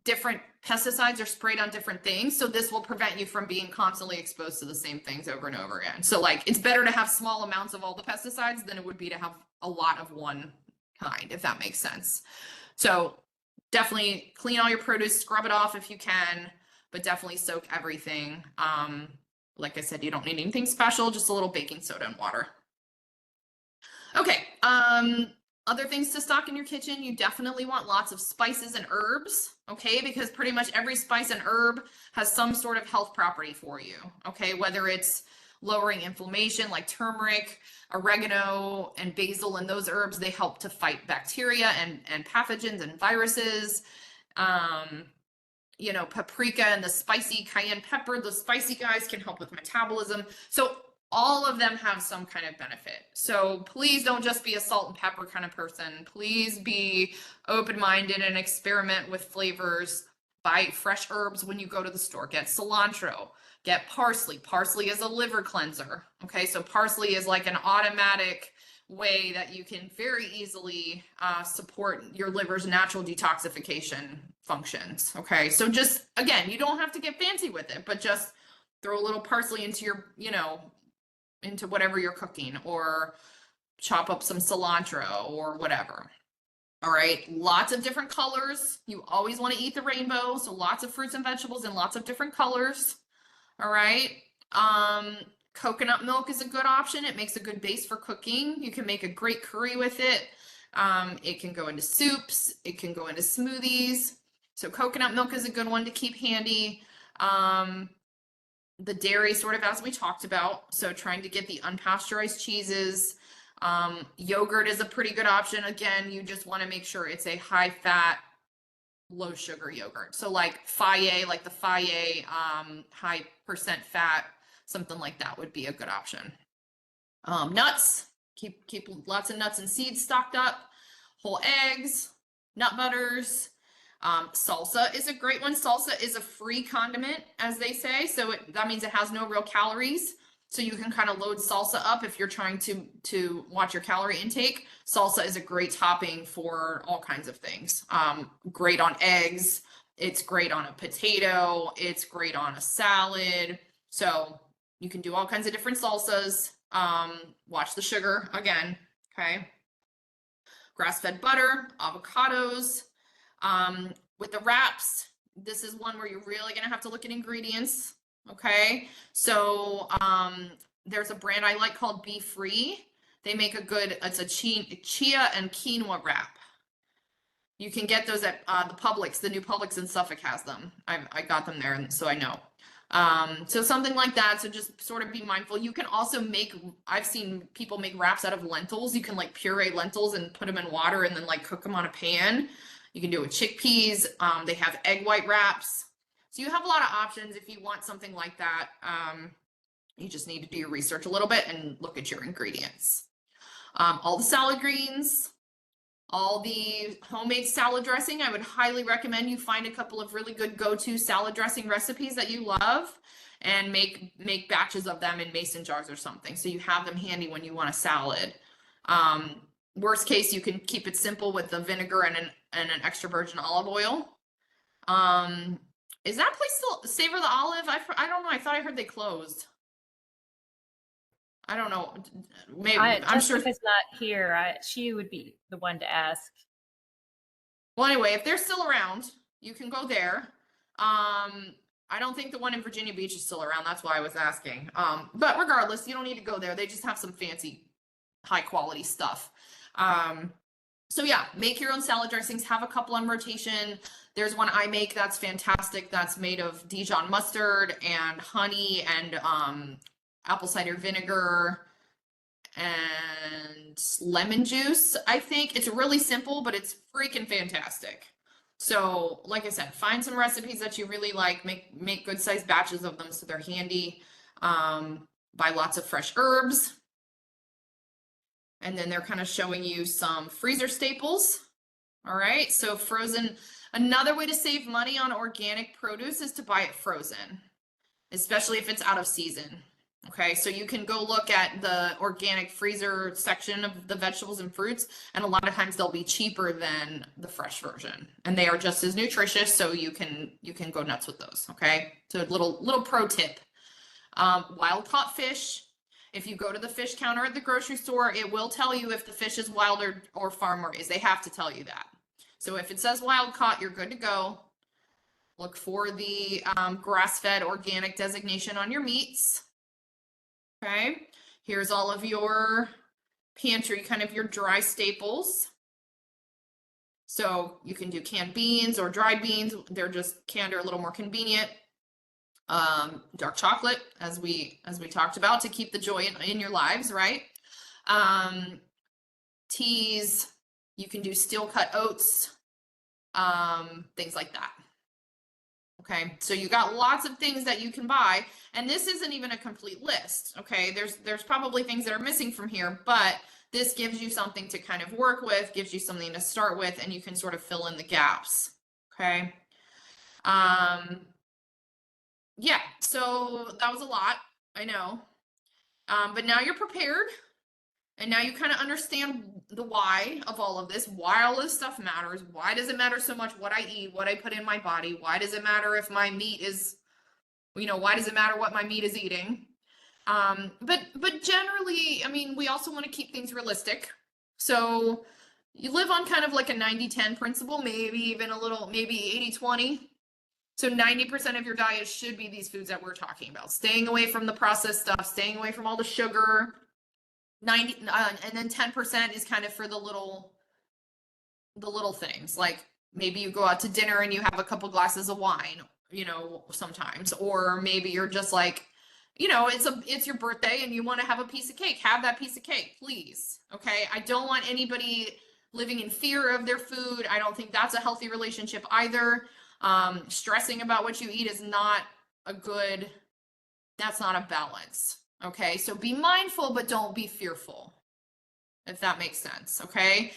different pesticides are sprayed on different things. So this will prevent you from being constantly exposed to the same things over and over again. So like, it's better to have small amounts of all the pesticides than it would be to have a lot of one kind, if that makes sense. So definitely clean all your produce, scrub it off if you can, but definitely soak everything. Like I said, you don't need anything special, just a little baking soda and water. Okay, other things to stock in your kitchen, you definitely want lots of spices and herbs, okay? Because pretty much every spice and herb has some sort of health property for you, okay? Whether it's lowering inflammation like turmeric, oregano, and basil, and those herbs, they help to fight bacteria and pathogens and viruses. You know, paprika and the spicy cayenne pepper, those spicy guys can help with metabolism. So all of them have some kind of benefit. So please don't just be a salt and pepper kind of person. Please be open-minded and experiment with flavors. Buy fresh herbs when you go to the store. Get cilantro, get parsley. Parsley is a liver cleanser. Okay, so parsley is like an automatic way that you can very easily support your liver's natural detoxification functions. Okay, so just, again, you don't have to get fancy with it, but just throw a little parsley into your, you know, into whatever you're cooking, or chop up some cilantro or whatever. All right, lots of different colors. You always want to eat the rainbow, so lots of fruits and vegetables in lots of different colors. All right. Coconut milk is a good option. It makes a good base for cooking. You can make a great curry with it. It can go into soups. It can go into smoothies. So coconut milk is a good one to keep handy. The dairy, sort of as we talked about. So trying to get the unpasteurized cheeses. Yogurt is a pretty good option. Again, you just want to make sure it's a high fat, low sugar yogurt. So like Fage, like the Fage, high percent fat, something like that would be a good option. Nuts, keep lots of nuts and seeds stocked up. Whole eggs, nut butters. Salsa is a great one. Salsa is a free condiment, as they say. So that means it has no real calories. So you can kind of load salsa up if you're trying to watch your calorie intake. Salsa is a great topping for all kinds of things. Great on eggs. It's great on a potato. It's great on a salad. So you can do all kinds of different salsas. Watch the sugar again. Okay. Grass-fed butter, avocados. With the wraps, this is one where you're really gonna have to look at ingredients. Okay, so there's a brand I like called Be Free. They make a good, it's a chia and quinoa wrap. You can get those at the Publix. The new Publix in Suffolk has them. I got them there, and so I know. So something like that. So just sort of be mindful. You can also make, I've seen people make wraps out of lentils. You can like puree lentils and put them in water and then like cook them on a pan. You can do it with chickpeas. They have egg white wraps. So you have a lot of options if you want something like that. You just need to do your research a little bit and look at your ingredients. All the salad greens, all the homemade salad dressing. I would highly recommend you find a couple of really good go-to salad dressing recipes that you love and make batches of them in mason jars or something. So you have them handy when you want a salad. Worst case, you can keep it simple with the vinegar and an extra virgin olive oil. Is that place still Savor the Olive? I don't know. I thought I heard they closed. I don't know. Maybe I'm sure. Jessica's not here. She would be the one to ask. Well, anyway, if they're still around, you can go there. I don't think the one in Virginia Beach is still around. That's why I was asking. But regardless, you don't need to go there. They just have some fancy, high quality stuff. So yeah, make your own salad dressings. Have a couple on rotation. There's one I make that's fantastic. That's made of Dijon mustard and honey and apple cider vinegar and lemon juice. I think it's really simple, but it's freaking fantastic. So like I said, find some recipes that you really like, make good sized batches of them so they're handy. Buy lots of fresh herbs. And then they're kind of showing you some freezer staples. All right, so frozen. Another way to save money on organic produce is to buy it frozen, especially if it's out of season. Okay, so you can go look at the organic freezer section of the vegetables and fruits, and a lot of times they'll be cheaper than the fresh version, and they are just as nutritious. So you can go nuts with those. Okay, so a little pro tip: wild caught fish. If you go to the fish counter at the grocery store, it will tell you if the fish is wild or farm raised. They have to tell you that. So if it says wild caught, you're good to go. Look for the grass-fed organic designation on your meats. Okay, here's all of your pantry, kind of your dry staples. So you can do canned beans or dried beans. They're just canned or a little more convenient. Dark chocolate, as we talked about, to keep the joy in your lives, right? Teas, you can do steel cut oats, things like that. Okay, so you got lots of things that you can buy, and this isn't even a complete list. Okay, there's probably things that are missing from here, but this gives you something to kind of work with, gives you something to start with, and you can sort of fill in the gaps. Okay. Yeah, so that was a lot, I know. But now you're prepared, and now you kind of understand the why of all of this, why all this stuff matters. Why does it matter so much what I eat, what I put in my body? Why does it matter if my meat is, why does it matter what my meat is eating? But generally, I mean, we also want to keep things realistic. So you live on kind of like a 90-10 principle, maybe even a little, maybe 80-20. So 90% of your diet should be these foods that we're talking about. Staying away from the processed stuff, staying away from all the sugar. And then 10% is kind of for the little things. Like maybe you go out to dinner and you have a couple glasses of wine, sometimes. Or maybe you're just like, it's your birthday and you want to have a piece of cake. Have that piece of cake, please. Okay. I don't want anybody living in fear of their food. I don't think that's a healthy relationship either. Stressing about what you eat is not that's not a balance. Okay. So be mindful, but don't be fearful, if that makes sense. Okay.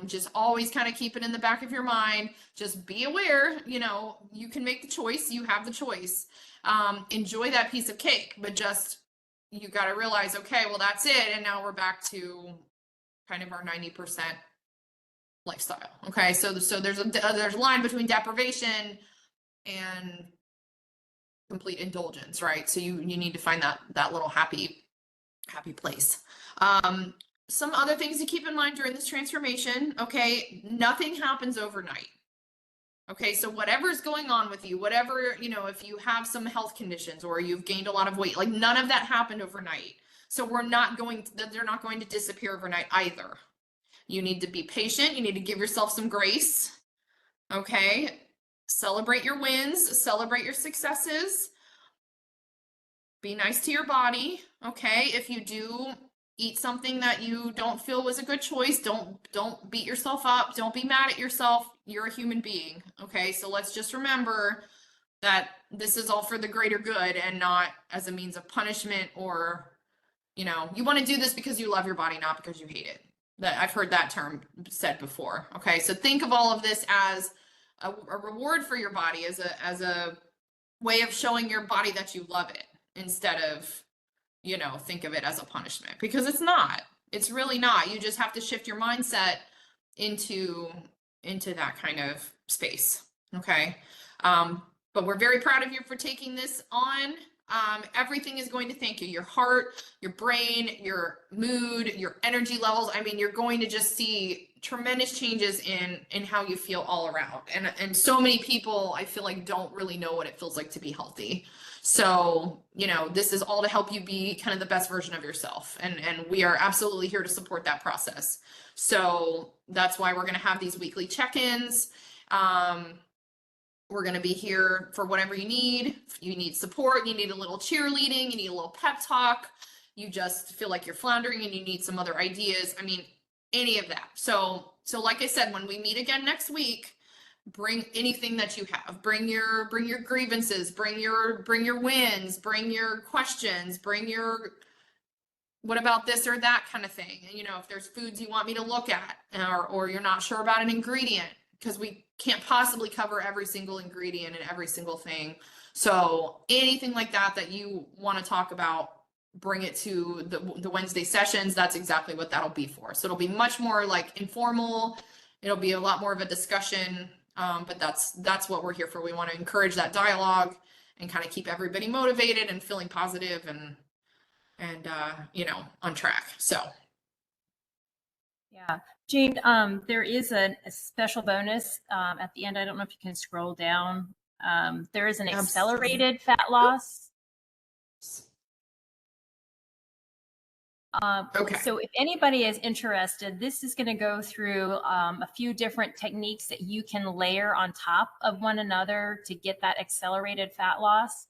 Just always kind of keep it in the back of your mind. Just be aware, you can make the choice. You have the choice. Enjoy that piece of cake, but you got to realize, okay, well, that's it. And now we're back to kind of our 90% lifestyle. Okay, so there's a line between deprivation and complete indulgence, right? So you need to find that little happy place. Some other things to keep in mind during this transformation. Okay, nothing happens overnight. Okay, so whatever's going on with you, whatever, if you have some health conditions or you've gained a lot of weight, like none of that happened overnight. So they're not going to disappear overnight either. You need to be patient. You need to give yourself some grace. Okay. Celebrate your wins, celebrate your successes. Be nice to your body. Okay. If you do eat something that you don't feel was a good choice, don't beat yourself up. Don't be mad at yourself. You're a human being. Okay. So let's just remember that this is all for the greater good and not as a means of punishment or, you want to do this because you love your body, not because you hate it. That I've heard that term said before. Okay, so think of all of this as a reward for your body, as a way of showing your body that you love it, instead of, think of it as a punishment, because it's not. It's really not. You just have to shift your mindset into that kind of space. Okay. But we're very proud of you for taking this on. Everything is going to thank you. Your heart, your brain, your mood, your energy levels. I mean, you're going to just see tremendous changes in how you feel all around. And so many people, I feel like, don't really know what it feels like to be healthy. So, you know, this is all to help you be kind of the best version of yourself. And we are absolutely here to support that process. So that's why we're going to have these weekly check-ins. We're going to be here for whatever you need. If you need support, you need a little cheerleading, you need a little pep talk, you just feel like you're floundering and you need some other ideas. I mean, any of that. So like I said, when we meet again next week, bring anything that you have. Bring your grievances, bring your wins, bring your questions, bring your what about this or that kind of thing. And you know, if there's foods you want me to look at, or you're not sure about an ingredient, because we can't possibly cover every single ingredient and every single thing. So anything like that you want to talk about, bring it to the Wednesday sessions. That's exactly what that'll be for. So it'll be much more like informal. It'll be a lot more of a discussion. But that's what we're here for. We want to encourage that dialogue and kind of keep everybody motivated and feeling positive and you know, on track. So Yeah, Jane, there is a special bonus at the end. I don't know if you can scroll down. There is an accelerated fat loss. Okay. So if anybody is interested, this is going to go through a few different techniques that you can layer on top of one another to get that accelerated fat loss.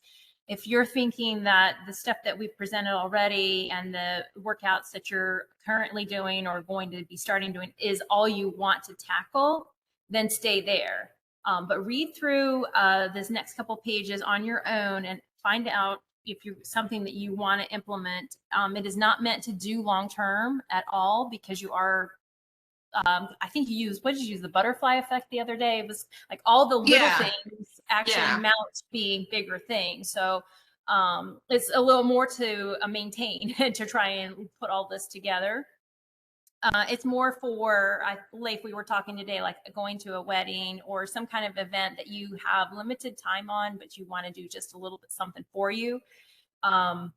If you're thinking that the stuff that we've presented already and the workouts that you're currently doing or going to be starting doing is all you want to tackle, then stay there. But read through this next couple pages on your own and find out if you're something that you want to implement. It is not meant to do long term at all, because you are I think you used, what did you use, the butterfly effect the other day? It was like all the little things actually mount to being bigger things. So it's a little more to maintain to try and put all this together. It's more for, I believe we were talking today, like going to a wedding or some kind of event that you have limited time on, but you want to do just a little bit something for you. And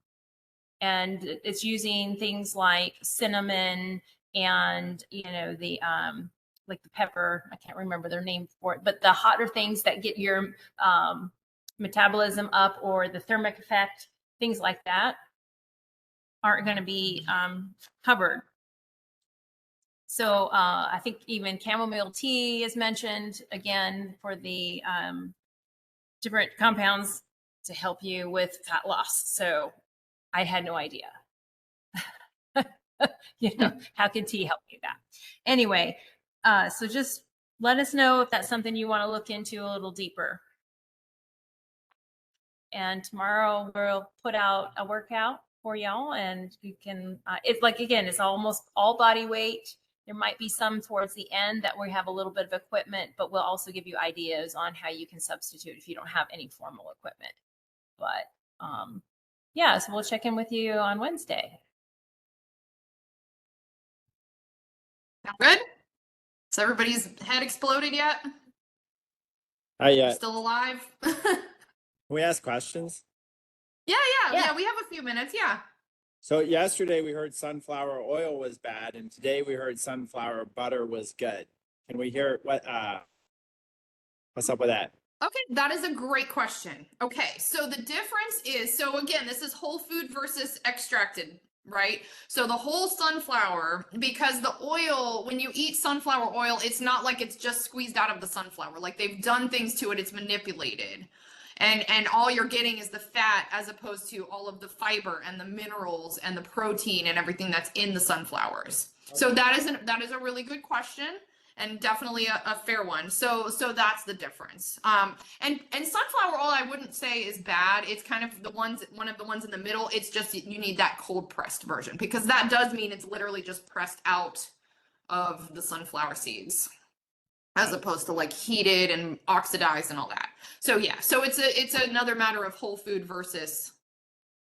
it's using things like cinnamon and, you know, the like the pepper, I can't remember their name for it, but the hotter things that get your metabolism up, or the thermic effect, things like that aren't going to be covered. So I think even chamomile tea is mentioned again for the different compounds to help you with fat loss. So I had no idea. You know, how can tea help you that? Anyway, so just let us know if that's something you want to look into a little deeper. And tomorrow we'll put out a workout for y'all, and you can, it's like, again, it's almost all body weight. There might be some towards the end that we have a little bit of equipment, but we'll also give you ideas on how you can substitute if you don't have any formal equipment. But yeah, so we'll check in with you on Wednesday. Good. So everybody's head exploded yet? Still alive? Can we ask questions? Yeah. We have a few minutes. Yeah. So yesterday we heard sunflower oil was bad, and today we heard sunflower butter was good. Can we hear what's up with that? Okay, that is a great question. Okay, so the difference is, so again, this is whole food versus extracted, right? So the whole sunflower, because the oil, when you eat sunflower oil, it's not like it's just squeezed out of the sunflower. Like they've done things to it, it's manipulated. And all you're getting is the fat, as opposed to all of the fiber and the minerals and the protein and everything that's in the sunflowers. Okay. So that is a really good question, and definitely a fair one. So that's the difference. And sunflower oil, I wouldn't say is bad. It's kind of one of the ones in the middle. It's just you need that cold pressed version, because that does mean it's literally just pressed out of the sunflower seeds, as opposed to like heated and oxidized and all that. So yeah, so it's another matter of whole food versus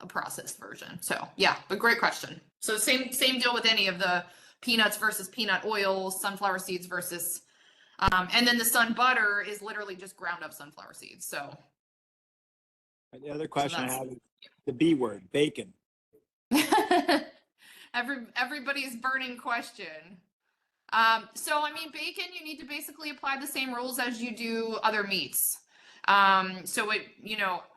a processed version. So yeah, but great question. So same deal with any of the peanuts versus peanut oil, sunflower seeds versus, and then the sun butter is literally just ground up sunflower seeds. So The other question I that's- have is the B word, bacon. everybody's burning question. So I mean, bacon, you need to basically apply the same rules as you do other meats. So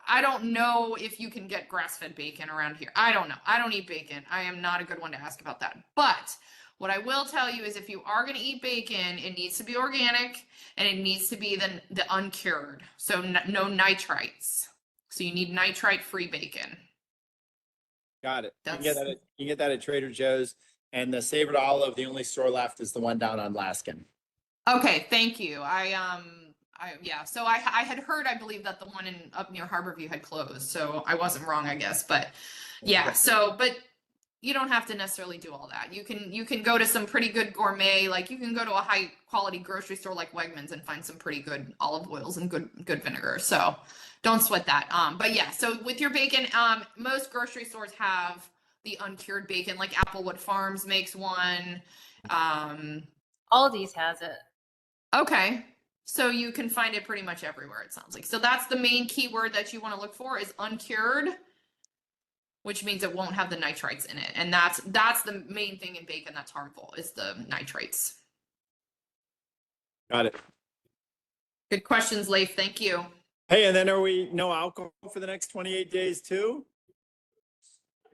I don't know if you can get grass-fed bacon around here. I don't know. I don't eat bacon. I am not a good one to ask about that. But what I will tell you is if you are going to eat bacon, it needs to be organic and it needs to be the uncured. So no nitrites. So you need nitrite-free bacon. Got it. You That's- can get that at Trader Joe's. And the savored olive, the only store left is the one down on Laskin. Okay, thank you. Yeah, so I had heard, I believe, that the one up near Harborview had closed, so I wasn't wrong, I guess. But yeah, but you don't have to necessarily do all that. You can go to some pretty good gourmet, like you can go to a high quality grocery store like Wegmans and find some pretty good olive oils and good vinegar. So don't sweat that. But yeah, so with your bacon, most grocery stores have the uncured bacon, like Applewood Farms makes one. Aldi's has it. Okay. So you can find it pretty much everywhere, it sounds like. So that's the main keyword that you want to look for is uncured, which means it won't have the nitrites in it. And that's the main thing in bacon that's harmful is the nitrates. Got it. Good questions, Leif. Thank you. Hey, and then are we no alcohol for the next 28 days too?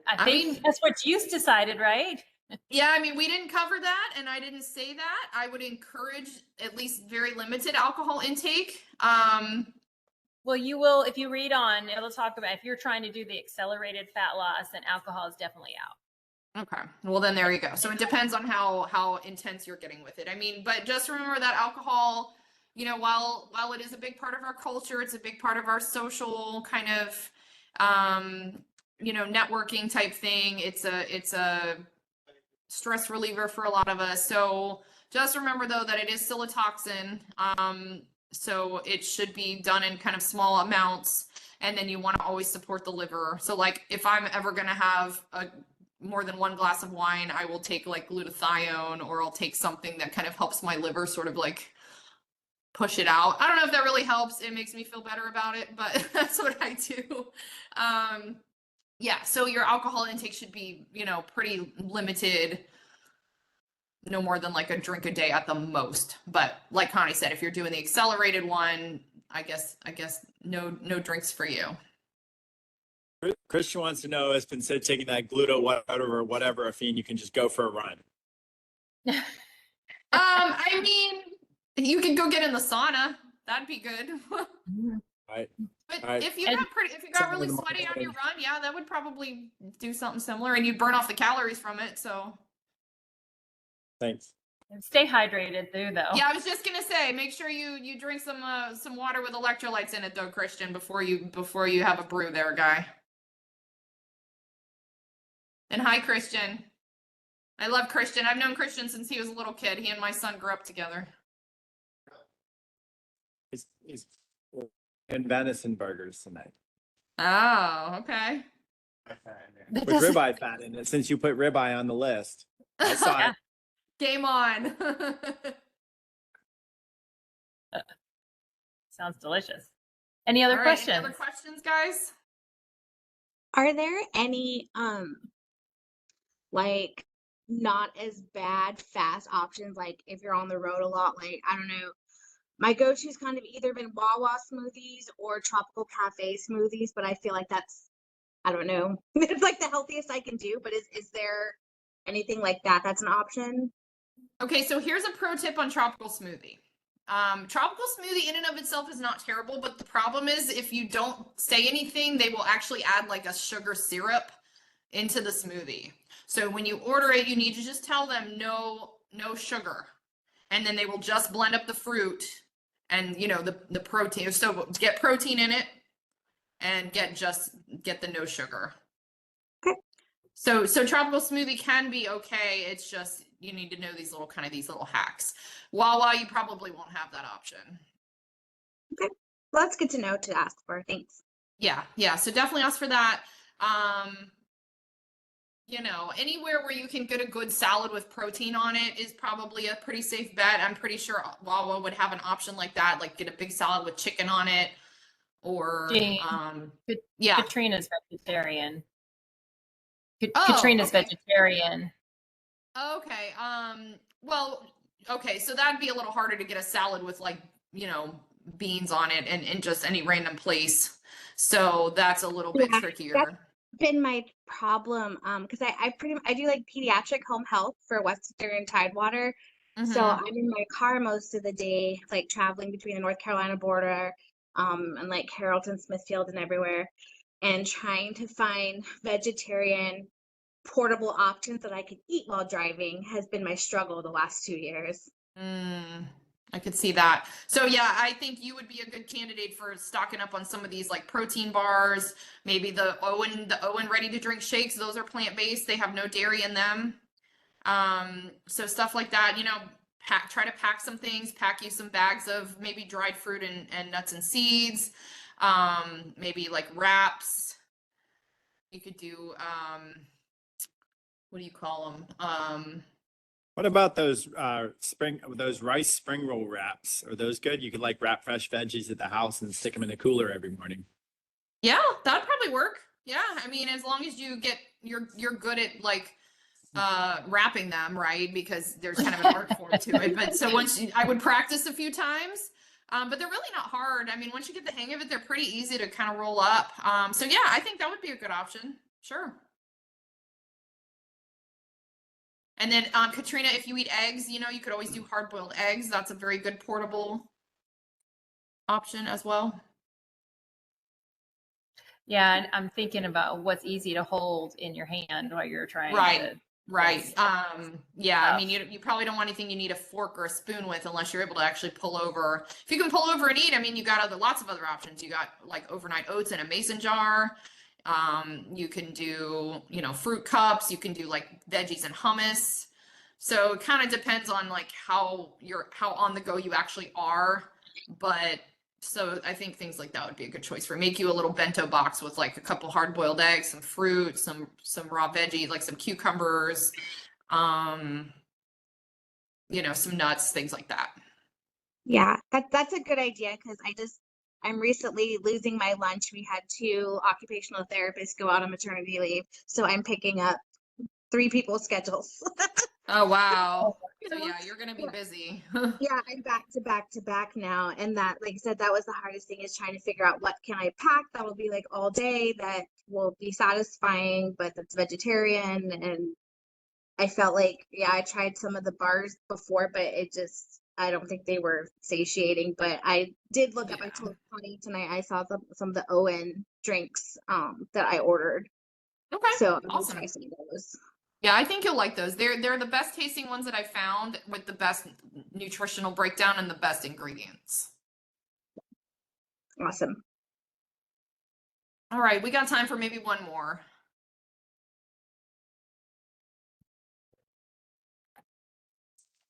I think mean- that's what you decided, right? Yeah, I mean, we didn't cover that, and I didn't say that. I would encourage at least very limited alcohol intake. Well, you will, if you read on, it'll talk about if you're trying to do the accelerated fat loss, then alcohol is definitely out. Okay. Well, then there you go. So it depends on how intense you're getting with it. I mean, but just remember that alcohol, while it is a big part of our culture, it's a big part of our social kind of networking type thing. It's a stress reliever for a lot of us. So just remember though that it is still a toxin. So it should be done in kind of small amounts. And then you want to always support the liver. So like if I'm ever going to have more than one glass of wine, I will take like glutathione or I'll take something that kind of helps my liver sort of like push it out. I don't know if that really helps. It makes me feel better about it, but that's what I do. Yeah, so your alcohol intake should be, pretty limited, no more than like a drink a day at the most. But like Connie said, if you're doing the accelerated one, I guess no drinks for you. Christian wants to know if instead of taking that whatever fiend, you can just go for a run. I mean, you can go get in the sauna. That'd be good. Right. But Right. if you And- got really sweaty on your run, yeah, that would probably do something similar, and you'd burn off the calories from it. So Thanks. And stay hydrated too, though. yeah, I was just gonna say, make sure you drink some water with electrolytes in it, though, Christian, before you have a brew, there, guy. And hi, Christian. I love Christian. I've known Christian since he was a little kid. He and my son grew up together. He's and venison burgers tonight. Oh, okay. That With doesn't- ribeye fat in it, since you put ribeye on the list. I saw it. Game on. Sounds delicious. Any other All right, questions? any other questions, guys? Are there any like not as bad fast options, like if you're on the road a lot? Like, I don't know, my go-to's kind of either been Wawa smoothies or tropical cafe smoothies, but I feel like that's, I don't know, it's like the healthiest I can do. But is there anything like that that's an option? Okay, so here's a pro tip on tropical smoothie. Tropical smoothie in and of itself is not terrible, but the problem is if you don't say anything, they will actually add like a sugar syrup into the smoothie. So when you order it, you need to just tell them no sugar. And then they will just blend up the fruit and the protein. So get protein in it and get the no sugar. Okay. So tropical smoothie can be okay. It's just you need to know these little hacks. Wawa, you probably won't have that option. Well, that's good to know to ask for. Thanks. Yeah. So definitely ask for that. you know, anywhere where you can get a good salad with protein on it is probably a pretty safe bet. I'm pretty sure Wawa would have an option like that, like get a big salad with chicken on it, or Jane, yeah. Katrina's vegetarian. Oh, Katrina's okay. vegetarian. Okay. Well, okay, so that'd be a little harder to get a salad with like, you know, beans on it and in just any random place. So that's a little bit Yeah, trickier. been my problem because I do like pediatric home health for Western Tidewater. So Mm-hmm. I'm in my car most of the day, like traveling between the North Carolina border, and like Carrollton, Smithfield, and everywhere, and trying to find vegetarian portable options that I could eat while driving has been my struggle the last 2 years. I could see that. So yeah, I think you would be a good candidate for stocking up on some of these like protein bars, maybe the Owen ready to drink shakes. Those are plant-based. They have no dairy in them. So stuff like that, you know, try to pack some things, pack you some bags of maybe dried fruit and nuts and seeds. Maybe like wraps. You could do what do you call them? What about those those rice spring roll wraps? Are those good? You could like wrap fresh veggies at the house and stick them in the cooler every morning. Yeah, that'd probably work. Yeah, I mean, as long as you get you're good at like wrapping them, right? Because there's kind of an art form to it. But so I would practice a few times. But they're really not hard. I mean, once you get the hang of it, they're pretty easy to kind of roll up. So yeah, I think that would be a good option. Sure. And then Katrina, if you eat eggs, you know, you could always do hard-boiled eggs. That's a very good portable option as well. Yeah, and I'm thinking about what's easy to hold in your hand while you're trying Right. to. Right. Yeah, I mean, Stuff. you probably don't want anything you need a fork or a spoon with unless you're able to actually pull over. If you can pull over and eat, I mean, you got lots of other options. You got like overnight oats in a mason jar. You can do, you know, fruit cups. You can do like veggies and hummus. So it kind of depends on like how on the go you actually are. But so I think things like that would be a good choice for make you a little bento box with like a couple hard-boiled eggs, some fruit, some raw veggies, like some cucumbers, um, you know, some nuts, things like that. Yeah, that's a good idea because I'm recently losing my lunch. We had two occupational therapists go out on maternity leave, so I'm picking up three people's schedules. Oh wow. You So know? yeah, you're gonna be busy. Yeah, I'm back to back to back now. And that, like I said, that was the hardest thing is trying to figure out what can I pack that will be like all day that will be satisfying, but that's vegetarian. And I felt like, yeah, I tried some of the bars before, but I don't think they were satiating. But I did look up, I Yeah. told Connie tonight, I saw some of the Owen drinks that I ordered. Okay. So I'm gonna try Awesome. some of those. Yeah, I think you'll like those. They're the best tasting ones that I found with the best nutritional breakdown and the best ingredients. Awesome. All right, we got time for maybe one more.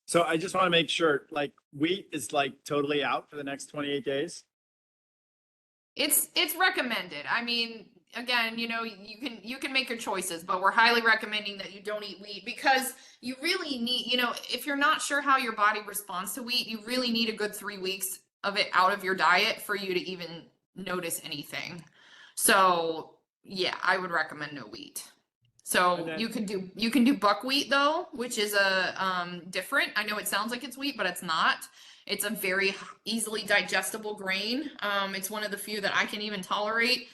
So I just want to make sure, like, wheat is like totally out for the next 28 days. It's recommended. I mean, again, you know, you can make your choices, but we're highly recommending that you don't eat wheat because you really need, you know, if you're not sure how your body responds to wheat, you really need a good 3 weeks of it out of your diet for you to even notice anything. So yeah, I would recommend no wheat. So And then- you can do buckwheat though, which is a different. I know it sounds like it's wheat, but it's not. It's a very easily digestible grain. It's one of the few that I can even tolerate.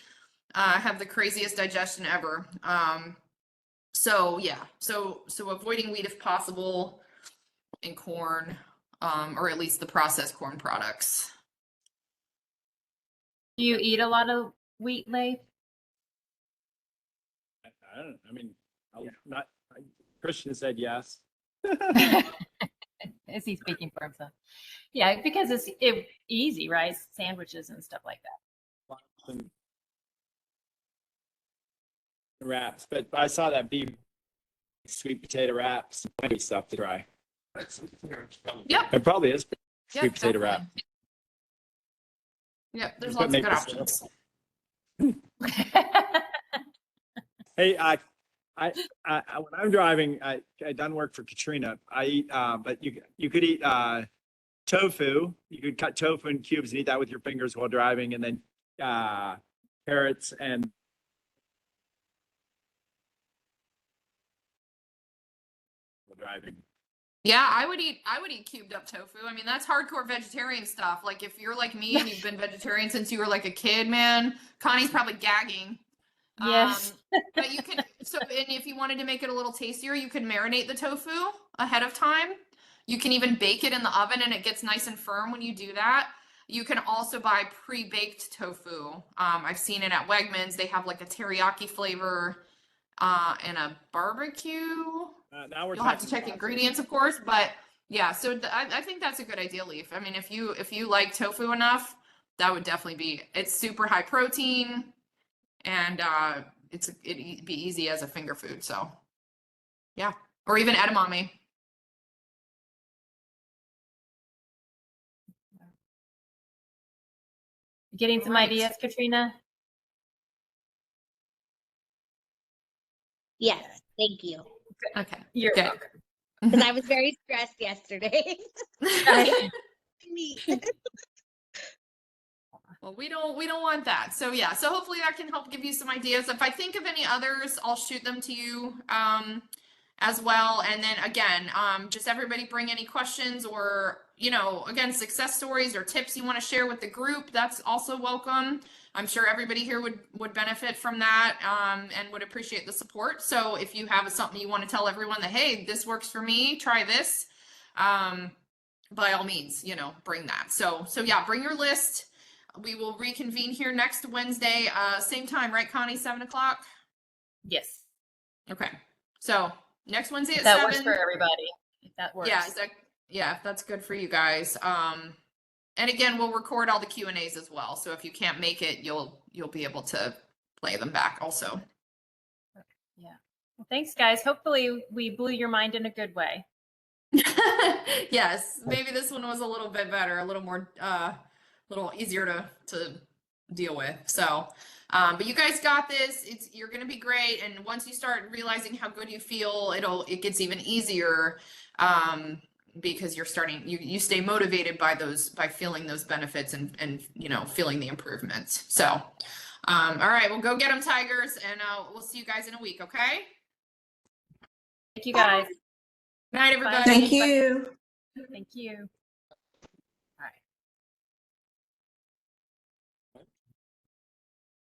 Have the craziest digestion ever. So yeah, so avoiding wheat if possible, and corn, or at least the processed corn products. Do you eat a lot of wheat, Leif? I don't. I mean, I'm not. Christian said yes. Is he speaking for himself? Yeah, because it's easy, right? Sandwiches and stuff like that. And wraps, but I saw that beef sweet potato wraps, plenty of stuff to try. Yep. It probably is Yep, sweet potato wrap. definitely. Yep, there's But lots of make good this- options. Hey, When I'm driving, I done work for Katrina. I eat, but you could eat tofu. You could cut tofu in cubes and eat that with your fingers while driving, and then carrots and while driving. Yeah, I would eat cubed up tofu. I mean, that's hardcore vegetarian stuff. Like if you're like me and you've been vegetarian since you were like a kid, man, Connie's probably gagging. Yes. But you can, so, and if you wanted to make it a little tastier, you could marinate the tofu ahead of time. You can even bake it in the oven and it gets nice and firm when you do that. You can also buy pre-baked tofu. I've seen it at Wegmans. They have like a teriyaki flavor and a barbecue. Now we're You'll have to talking check about ingredients, of course, but yeah, so I think that's a good idea, Leaf. I mean, if you like tofu enough, that would definitely be, it's super high protein and it'd be easy as a finger food. So yeah, or even edamame. Getting some Right. ideas, Katrina? Yes, thank you. Okay. You're Good. welcome. Because I was very stressed yesterday. I- Me. Well, we don't want that. So yeah, so hopefully that can help give you some ideas. If I think of any others, I'll shoot them to you as well. And then again, just everybody bring any questions or, you know, again, success stories or tips you want to share with the group. That's also welcome. I'm sure everybody here would benefit from that and would appreciate the support. So if you have something you want to tell everyone that, hey, this works for me, try this. By all means, you know, bring that. So yeah, bring your list. We will reconvene here next Wednesday, same time, right, Connie, 7 o'clock? yes. Okay. So next Wednesday If at that 7. works for everybody. If that works. Yeah, if that's good for you guys. And again, we'll record all the Q&As as well. So if you can't make it, you'll be able to play them back also. Yeah. Well, thanks, guys. Hopefully we blew your mind in a good way. Yes, maybe this one was a little bit better, a little more little easier to deal with. So but you guys got this. You're gonna be great. And once you start realizing how good you feel, it gets even easier because you're starting you stay motivated by feeling those benefits and you know feeling the improvements. So all right, well go get them, Tigers, and we'll see you guys in a week, okay? Thank you, guys. Good night, everybody. Thank you. Thank you.